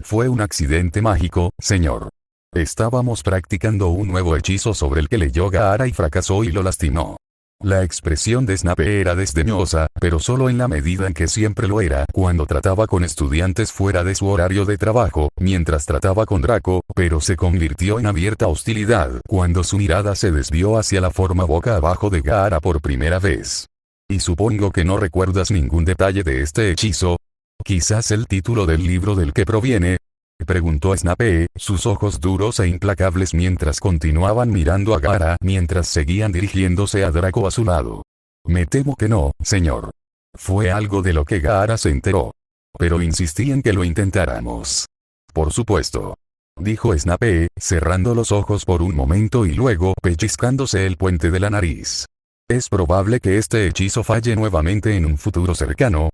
Fue un accidente mágico, señor. Estábamos practicando un nuevo hechizo sobre el que leyó Gaara y fracasó y lo lastimó. La expresión de Snape era desdeñosa, pero solo en la medida en que siempre lo era cuando trataba con estudiantes fuera de su horario de trabajo, mientras trataba con Draco, pero se convirtió en abierta hostilidad cuando su mirada se desvió hacia la forma boca abajo de Gaara por primera vez. Y supongo que no recuerdas ningún detalle de este hechizo. ¿Quizás el título del libro del que proviene?, preguntó Snape, sus ojos duros e implacables mientras continuaban mirando a Gaara mientras seguían dirigiéndose a Draco a su lado. Me temo que no, señor. Fue algo de lo que Gaara se enteró. Pero insistí en que lo intentáramos. Por supuesto, dijo Snape, cerrando los ojos por un momento y luego pellizcándose el puente de la nariz. ¿Es probable que este hechizo falle nuevamente en un futuro cercano?,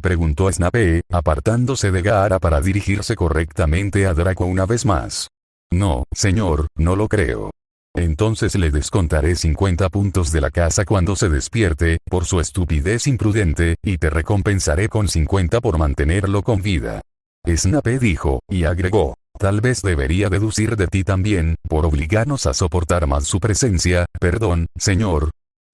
preguntó Snape, apartándose de Gaara para dirigirse correctamente a Draco una vez más. No, señor, no lo creo. Entonces le descontaré 50 puntos de la casa cuando se despierte, por su estupidez imprudente, y te recompensaré con 50 por mantenerlo con vida. Snape dijo, y agregó, tal vez debería deducir de ti también, por obligarnos a soportar más su presencia, perdón, señor.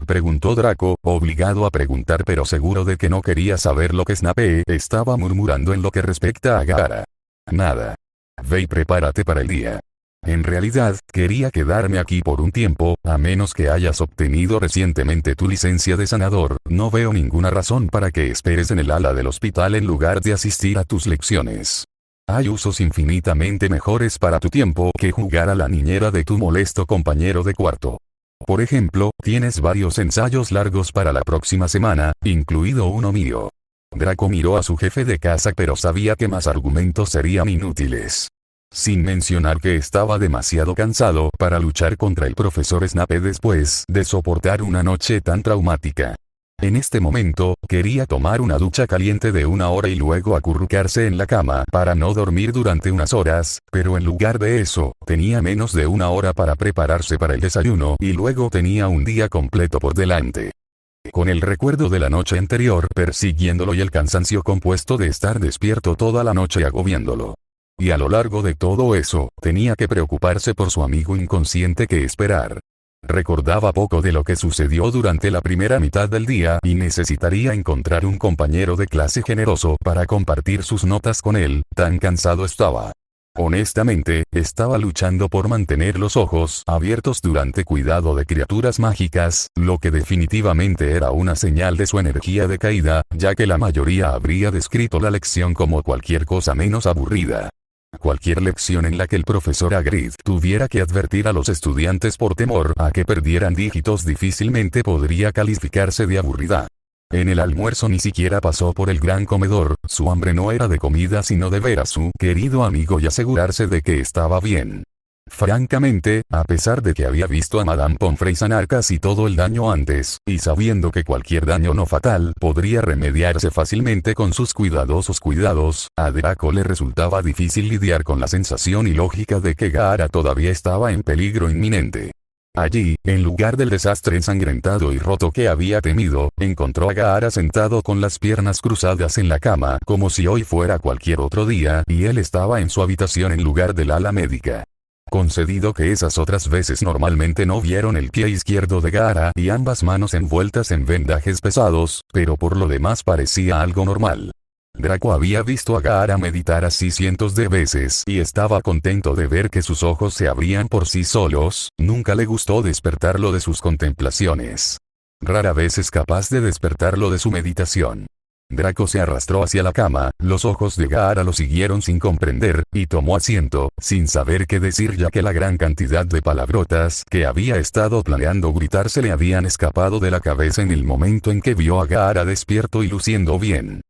Preguntó Draco, obligado a preguntar pero seguro de que no quería saber lo que Snape estaba murmurando en lo que respecta a Gaara. Nada. Ve y prepárate para el día. En realidad, quería quedarme aquí por un tiempo, a menos que hayas obtenido recientemente tu licencia de sanador, no veo ninguna razón para que esperes en el ala del hospital en lugar de asistir a tus lecciones. Hay usos infinitamente mejores para tu tiempo que jugar a la niñera de tu molesto compañero de cuarto. Por ejemplo, tienes varios ensayos largos para la próxima semana, incluido uno mío. Draco miró a su jefe de casa pero sabía que más argumentos serían inútiles. Sin mencionar que estaba demasiado cansado para luchar contra el profesor Snape después de soportar una noche tan traumática. En este momento, quería tomar una ducha caliente de 1 hora y luego acurrucarse en la cama para no dormir durante unas horas, pero en lugar de eso, tenía menos de 1 hora para prepararse para el desayuno y luego tenía un día completo por delante. Con el recuerdo de la noche anterior persiguiéndolo y el cansancio compuesto de estar despierto toda la noche agobiándolo. Y a lo largo de todo eso, tenía que preocuparse por su amigo inconsciente que esperar. Recordaba poco de lo que sucedió durante la primera mitad del día y necesitaría encontrar un compañero de clase generoso para compartir sus notas con él, tan cansado estaba. Honestamente, estaba luchando por mantener los ojos abiertos durante cuidado de criaturas mágicas, lo que definitivamente era una señal de su energía decaída, ya que la mayoría habría descrito la lección como cualquier cosa menos aburrida. Cualquier lección en la que el profesor Hagrid tuviera que advertir a los estudiantes por temor a que perdieran dígitos difícilmente podría calificarse de aburrida. En el almuerzo ni siquiera pasó por el gran comedor, su hambre no era de comida sino de ver a su querido amigo y asegurarse de que estaba bien. Francamente, a pesar de que había visto a Madame Pomfrey sanar casi todo el daño antes, y sabiendo que cualquier daño no fatal podría remediarse fácilmente con sus cuidadosos cuidados, a Draco le resultaba difícil lidiar con la sensación ilógica de que Gaara todavía estaba en peligro inminente. Allí, en lugar del desastre ensangrentado y roto que había temido, encontró a Gaara sentado con las piernas cruzadas en la cama como si hoy fuera cualquier otro día y él estaba en su habitación en lugar del ala médica. Concedido que esas otras veces normalmente no vieron el pie izquierdo de Gaara y ambas manos envueltas en vendajes pesados, pero por lo demás parecía algo normal. Draco había visto a Gaara meditar así cientos de veces y estaba contento de ver que sus ojos se abrían por sí solos, nunca le gustó despertarlo de sus contemplaciones. Rara vez es capaz de despertarlo de su meditación. Draco se arrastró hacia la cama, los ojos de Gaara lo siguieron sin comprender, y tomó asiento, sin saber qué decir ya que la gran cantidad de palabrotas que había estado planeando gritar se le habían escapado de la cabeza en el momento en que vio a Gaara despierto y luciendo bien.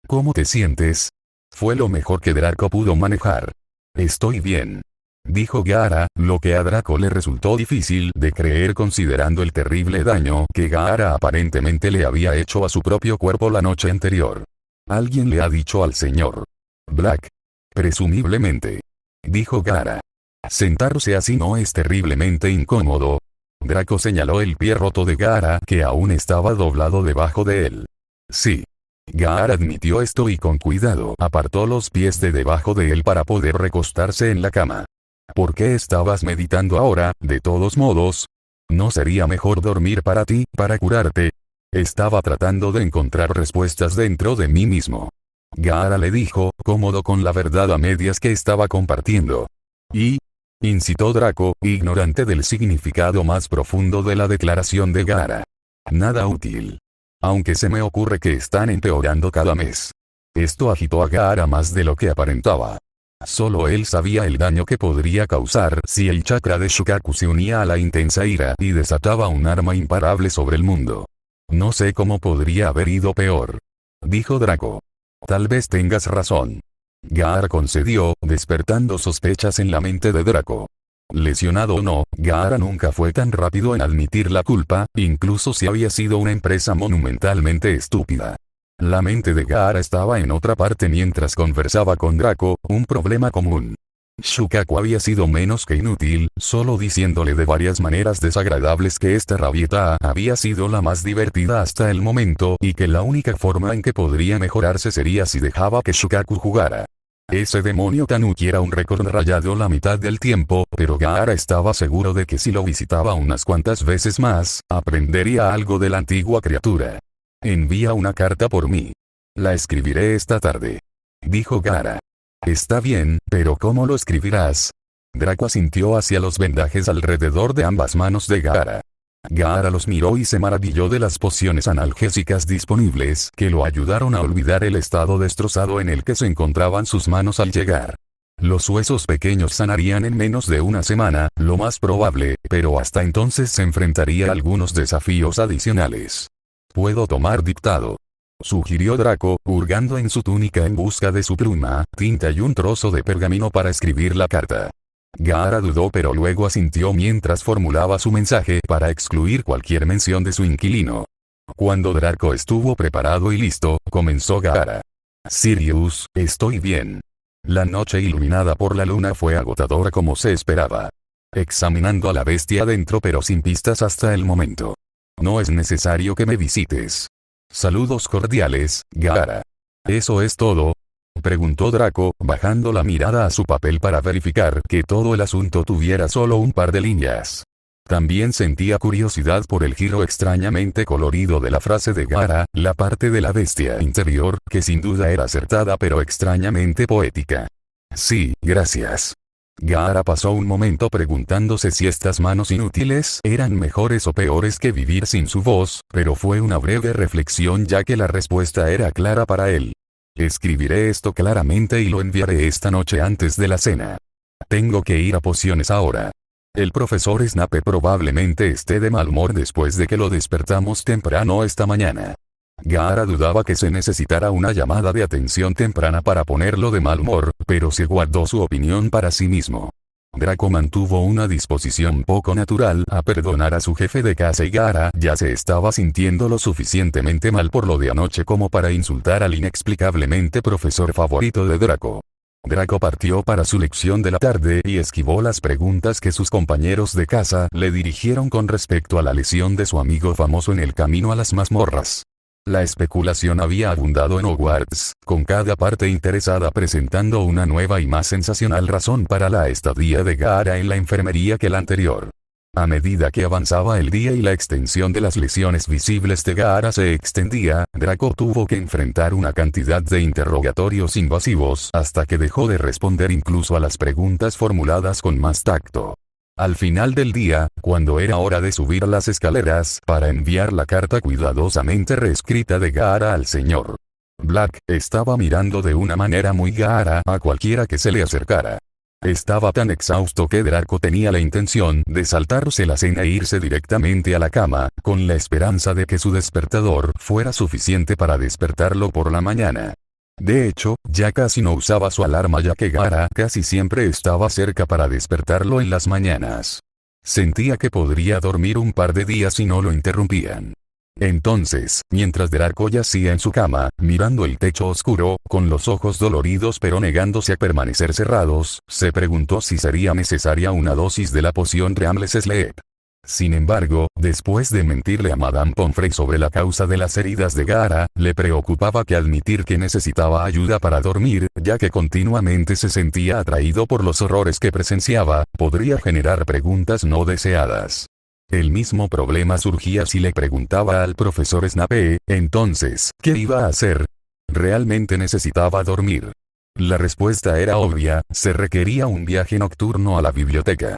¿Cómo te sientes? Fue lo mejor que Draco pudo manejar. Estoy bien, dijo Gaara, lo que a Draco le resultó difícil de creer considerando el terrible daño que Gaara aparentemente le había hecho a su propio cuerpo la noche anterior. Alguien le ha dicho al señor Black. Presumiblemente, dijo Gaara. Sentarse así no es terriblemente incómodo. Draco señaló el pie roto de Gaara que aún estaba doblado debajo de él. Sí. Gaara admitió esto y con cuidado apartó los pies de debajo de él para poder recostarse en la cama. ¿Por qué estabas meditando ahora, de todos modos? ¿No sería mejor dormir para ti, para curarte? Estaba tratando de encontrar respuestas dentro de mí mismo. Gaara le dijo, cómodo con la verdad a medias que estaba compartiendo. ¿Y? Incitó Draco, ignorante del significado más profundo de la declaración de Gaara. Nada útil. Aunque se me ocurre que están empeorando cada mes. Esto agitó a Gaara más de lo que aparentaba. Solo él sabía el daño que podría causar si el chakra de Shukaku se unía a la intensa ira y desataba un arma imparable sobre el mundo. No sé cómo podría haber ido peor, dijo Draco. Tal vez tengas razón. Gaara concedió, despertando sospechas en la mente de Draco. Lesionado o no, Gaara nunca fue tan rápido en admitir la culpa, incluso si había sido una empresa monumentalmente estúpida. La mente de Gaara estaba en otra parte mientras conversaba con Draco, un problema común. Shukaku había sido menos que inútil, solo diciéndole de varias maneras desagradables que esta rabieta había sido la más divertida hasta el momento y que la única forma en que podría mejorarse sería si dejaba que Shukaku jugara. Ese demonio Tanuki era un récord rayado la mitad del tiempo, pero Gaara estaba seguro de que si lo visitaba unas cuantas veces más, aprendería algo de la antigua criatura. Envía una carta por mí. La escribiré esta tarde, dijo Gaara. Está bien, pero ¿cómo lo escribirás? Draco asintió hacia los vendajes alrededor de ambas manos de Gaara. Gaara los miró y se maravilló de las pociones analgésicas disponibles que lo ayudaron a olvidar el estado destrozado en el que se encontraban sus manos al llegar. Los huesos pequeños sanarían en menos de una semana, lo más probable, pero hasta entonces se enfrentaría a algunos desafíos adicionales. Puedo tomar dictado, sugirió Draco, hurgando en su túnica en busca de su pluma, tinta y un trozo de pergamino para escribir la carta. Gaara dudó pero luego asintió mientras formulaba su mensaje para excluir cualquier mención de su inquilino. Cuando Draco estuvo preparado y listo, comenzó Gaara. Sirius, estoy bien. La noche iluminada por la luna fue agotadora como se esperaba. Examinando a la bestia adentro pero sin pistas hasta el momento. No es necesario que me visites. Saludos cordiales, Gaara. ¿Eso es todo? Preguntó Draco, bajando la mirada a su papel para verificar que todo el asunto tuviera solo un par de líneas. También sentía curiosidad por el giro extrañamente colorido de la frase de Gaara, la parte de la bestia interior, que sin duda era acertada pero extrañamente poética. Sí, gracias. Gaara pasó un momento preguntándose si estas manos inútiles eran mejores o peores que vivir sin su voz, pero fue una breve reflexión ya que la respuesta era clara para él. Escribiré esto claramente y lo enviaré esta noche antes de la cena. Tengo que ir a pociones ahora. El profesor Snape probablemente esté de mal humor después de que lo despertamos temprano esta mañana. Gaara dudaba que se necesitara una llamada de atención temprana para ponerlo de mal humor, pero se guardó su opinión para sí mismo. Draco mantuvo una disposición poco natural a perdonar a su jefe de casa y Gaara ya se estaba sintiendo lo suficientemente mal por lo de anoche como para insultar al inexplicablemente profesor favorito de Draco. Draco partió para su lección de la tarde y esquivó las preguntas que sus compañeros de casa le dirigieron con respecto a la lesión de su amigo famoso en el camino a las mazmorras. La especulación había abundado en Hogwarts, con cada parte interesada presentando una nueva y más sensacional razón para la estadía de Gaara en la enfermería que la anterior. A medida que avanzaba el día y la extensión de las lesiones visibles de Gaara se extendía, Draco tuvo que enfrentar una cantidad de interrogatorios invasivos hasta que dejó de responder incluso a las preguntas formuladas con más tacto. Al final del día, cuando era hora de subir las escaleras para enviar la carta cuidadosamente reescrita de Gaara al señor Black, estaba mirando de una manera muy Gaara a cualquiera que se le acercara. Estaba tan exhausto que Draco tenía la intención de saltarse la cena e irse directamente a la cama, con la esperanza de que su despertador fuera suficiente para despertarlo por la mañana. De hecho, ya casi no usaba su alarma ya que Gaara casi siempre estaba cerca para despertarlo en las mañanas. Sentía que podría dormir un par de días si no lo interrumpían. Entonces, mientras Draco yacía en su cama, mirando el techo oscuro, con los ojos doloridos pero negándose a permanecer cerrados, se preguntó si sería necesaria una dosis de la poción Reamles Sleep. Sin embargo, después de mentirle a Madame Pomfrey sobre la causa de las heridas de Gaara, le preocupaba que admitir que necesitaba ayuda para dormir, ya que continuamente se sentía atraído por los horrores que presenciaba, podría generar preguntas no deseadas. El mismo problema surgía si le preguntaba al profesor Snape, entonces, ¿qué iba a hacer? ¿Realmente necesitaba dormir? La respuesta era obvia, se requería un viaje nocturno a la biblioteca.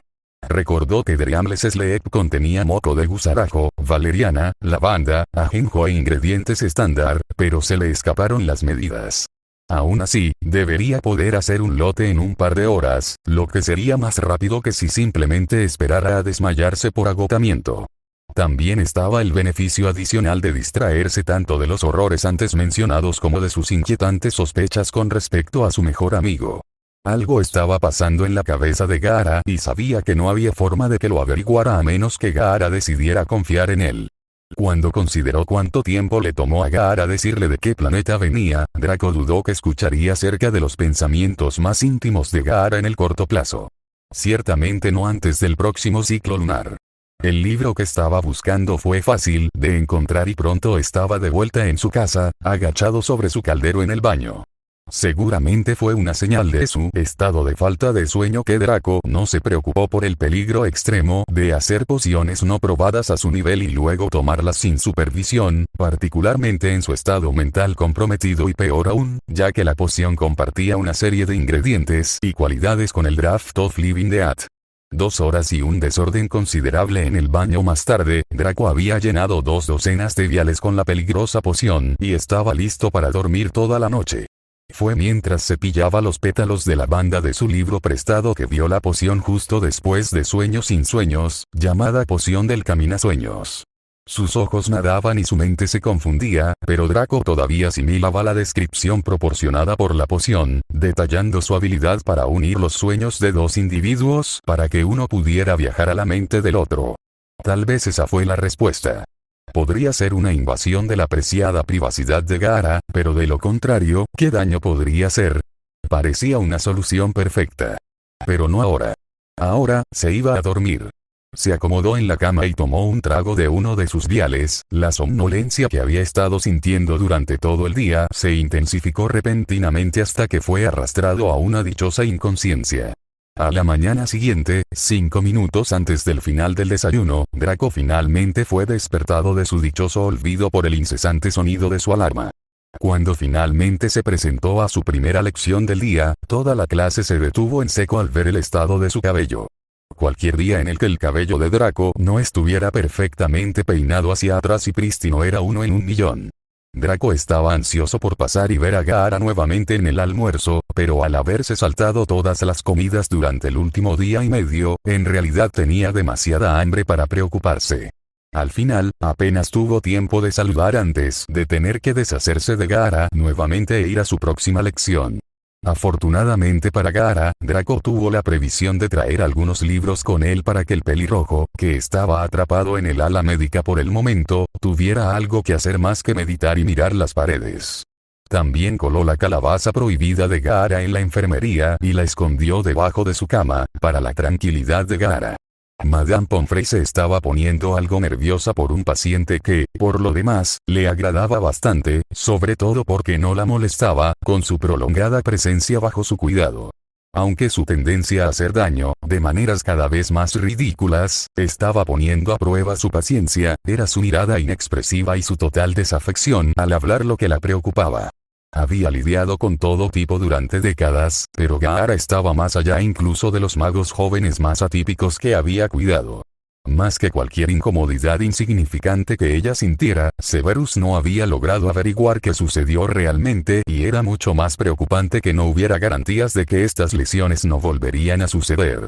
Recordó que Reamles Sleep contenía moco de gusarajo, valeriana, lavanda, ajenjo e ingredientes estándar, pero se le escaparon las medidas. Aún así, debería poder hacer un lote en un par de horas, lo que sería más rápido que si simplemente esperara a desmayarse por agotamiento. También estaba el beneficio adicional de distraerse tanto de los horrores antes mencionados como de sus inquietantes sospechas con respecto a su mejor amigo. Algo estaba pasando en la cabeza de Gaara y sabía que no había forma de que lo averiguara a menos que Gaara decidiera confiar en él. Cuando consideró cuánto tiempo le tomó a Gaara decirle de qué planeta venía, Draco dudó que escucharía acerca de los pensamientos más íntimos de Gaara en el corto plazo. Ciertamente no antes del próximo ciclo lunar. El libro que estaba buscando fue fácil de encontrar y pronto estaba de vuelta en su casa, agachado sobre su caldero en el baño. Seguramente fue una señal de su estado de falta de sueño que Draco no se preocupó por el peligro extremo de hacer pociones no probadas a su nivel y luego tomarlas sin supervisión, particularmente en su estado mental comprometido y peor aún, ya que la poción compartía una serie de ingredientes y cualidades con el Draft of Living Death. 2 horas y un desorden considerable en el baño más tarde, Draco había llenado 2 docenas de viales con la peligrosa poción y estaba listo para dormir toda la noche. Fue mientras cepillaba los pétalos de lavanda de su libro prestado que vio la poción justo después de Sueños sin sueños, llamada Poción del Caminasueños. Sus ojos nadaban y su mente se confundía, pero Draco todavía asimilaba la descripción proporcionada por la poción, detallando su habilidad para unir los sueños de 2 individuos para que uno pudiera viajar a la mente del otro. Tal vez esa fue la respuesta. Podría ser una invasión de la preciada privacidad de Gaara, pero de lo contrario, ¿qué daño podría ser? Parecía una solución perfecta. Pero no ahora. Ahora, se iba a dormir. Se acomodó en la cama y tomó un trago de uno de sus viales. La somnolencia que había estado sintiendo durante todo el día se intensificó repentinamente hasta que fue arrastrado a una dichosa inconsciencia. A la mañana siguiente, 5 minutos antes del final del desayuno, Draco finalmente fue despertado de su dichoso olvido por el incesante sonido de su alarma. Cuando finalmente se presentó a su primera lección del día, toda la clase se detuvo en seco al ver el estado de su cabello. Cualquier día en el que el cabello de Draco no estuviera perfectamente peinado hacia atrás y prístino era uno en 1.000.000. Draco estaba ansioso por pasar y ver a Gaara nuevamente en el almuerzo, pero al haberse saltado todas las comidas durante el último día y medio, en realidad tenía demasiada hambre para preocuparse. Al final, apenas tuvo tiempo de saludar antes de tener que deshacerse de Gaara nuevamente e ir a su próxima lección. Afortunadamente para Gaara, Draco tuvo la previsión de traer algunos libros con él para que el pelirrojo, que estaba atrapado en el ala médica por el momento, tuviera algo que hacer más que meditar y mirar las paredes. También coló la calabaza prohibida de Gaara en la enfermería y la escondió debajo de su cama, para la tranquilidad de Gaara. Madame Pomfrey se estaba poniendo algo nerviosa por un paciente que, por lo demás, le agradaba bastante, sobre todo porque no la molestaba, con su prolongada presencia bajo su cuidado. Aunque su tendencia a hacer daño, de maneras cada vez más ridículas, estaba poniendo a prueba su paciencia, era su mirada inexpresiva y su total desafección al hablar lo que la preocupaba. Había lidiado con todo tipo durante décadas, pero Gaara estaba más allá incluso de los magos jóvenes más atípicos que había cuidado. Más que cualquier incomodidad insignificante que ella sintiera, Severus no había logrado averiguar qué sucedió realmente y era mucho más preocupante que no hubiera garantías de que estas lesiones no volverían a suceder.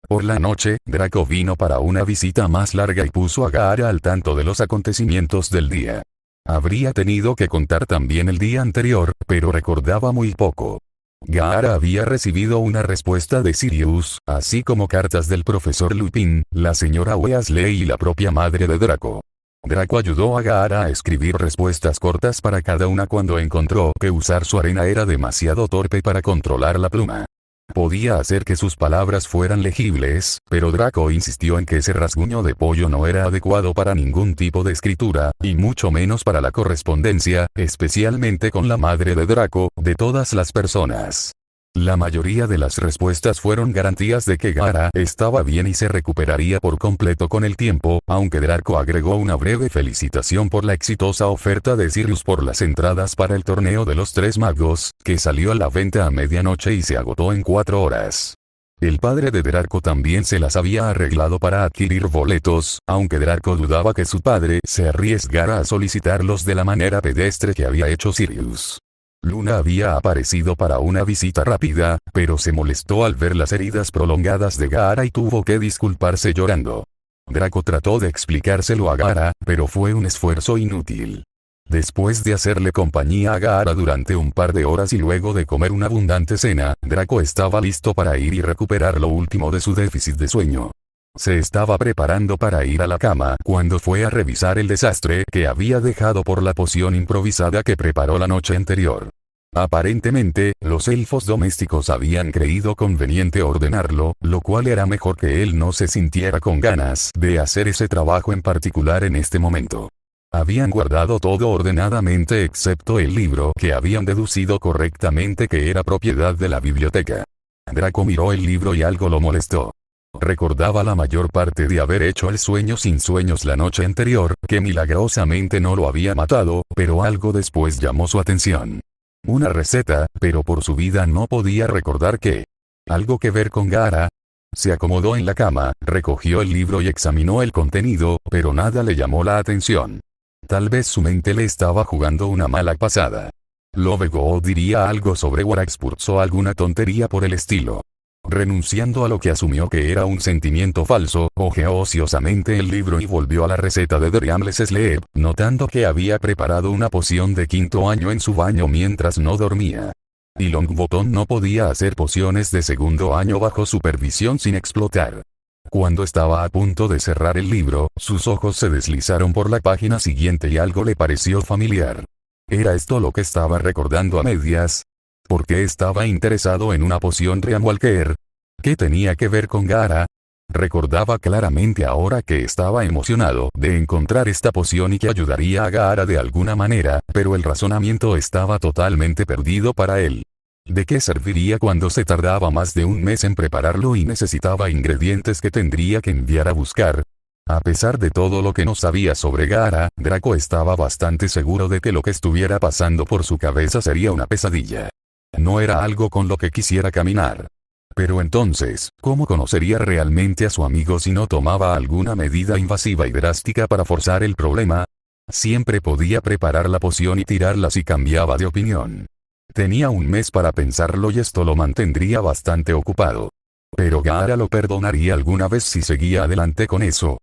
Por la noche, Draco vino para una visita más larga y puso a Gaara al tanto de los acontecimientos del día. Habría tenido que contar también el día anterior, pero recordaba muy poco. Gaara había recibido una respuesta de Sirius, así como cartas del profesor Lupin, la señora Weasley y la propia madre de Draco. Draco ayudó a Gaara a escribir respuestas cortas para cada una cuando encontró que usar su arena era demasiado torpe para controlar la pluma. Podía hacer que sus palabras fueran legibles, pero Draco insistió en que ese rasguño de pollo no era adecuado para ningún tipo de escritura, y mucho menos para la correspondencia, especialmente con la madre de Draco, de todas las personas. La mayoría de las respuestas fueron garantías de que Gaara estaba bien y se recuperaría por completo con el tiempo, aunque Draco agregó una breve felicitación por la exitosa oferta de Sirius por las entradas para el torneo de los 3 magos, que salió a la venta a medianoche y se agotó en 4 horas. El padre de Draco también se las había arreglado para adquirir boletos, aunque Draco dudaba que su padre se arriesgara a solicitarlos de la manera pedestre que había hecho Sirius. Luna había aparecido para una visita rápida, pero se molestó al ver las heridas prolongadas de Gaara y tuvo que disculparse llorando. Draco trató de explicárselo a Gaara, pero fue un esfuerzo inútil. Después de hacerle compañía a Gaara durante un par de horas y luego de comer una abundante cena, Draco estaba listo para ir y recuperar lo último de su déficit de sueño. Se estaba preparando para ir a la cama cuando fue a revisar el desastre que había dejado por la poción improvisada que preparó la noche anterior. Aparentemente, los elfos domésticos habían creído conveniente ordenarlo, lo cual era mejor que él no se sintiera con ganas de hacer ese trabajo en particular en este momento. Habían guardado todo ordenadamente excepto el libro que habían deducido correctamente que era propiedad de la biblioteca. Draco miró el libro y algo lo molestó. Recordaba la mayor parte de haber hecho el sueño sin sueños la noche anterior, que milagrosamente no lo había matado, pero algo después llamó su atención. Una receta, pero por su vida no podía recordar qué. ¿Algo que ver con Gaara? Se acomodó en la cama, recogió el libro y examinó el contenido, pero nada le llamó la atención. Tal vez su mente le estaba jugando una mala pasada. Lovego diría algo sobre Waraxpurts o alguna tontería por el estilo. Renunciando a lo que asumió que era un sentimiento falso, hojeó ociosamente el libro y volvió a la receta de Driamles Sleep, notando que había preparado una poción de 5º año en su baño mientras no dormía. Y Longbottom no podía hacer pociones de 2º año bajo supervisión sin explotar. Cuando estaba a punto de cerrar el libro, sus ojos se deslizaron por la página siguiente y algo le pareció familiar. ¿Era esto lo que estaba recordando a medias? ¿Por qué estaba interesado en una poción Realwalker? ¿Qué tenía que ver con Gaara? Recordaba claramente ahora que estaba emocionado de encontrar esta poción y que ayudaría a Gaara de alguna manera, pero el razonamiento estaba totalmente perdido para él. ¿De qué serviría cuando se tardaba más de un mes en prepararlo y necesitaba ingredientes que tendría que enviar a buscar? A pesar de todo lo que no sabía sobre Gaara, Draco estaba bastante seguro de que lo que estuviera pasando por su cabeza sería una pesadilla. No era algo con lo que quisiera caminar. Pero entonces, ¿cómo conocería realmente a su amigo si no tomaba alguna medida invasiva y drástica para forzar el problema? Siempre podía preparar la poción y tirarla si cambiaba de opinión. Tenía un mes para pensarlo y esto lo mantendría bastante ocupado. Pero Gaara lo perdonaría alguna vez si seguía adelante con eso.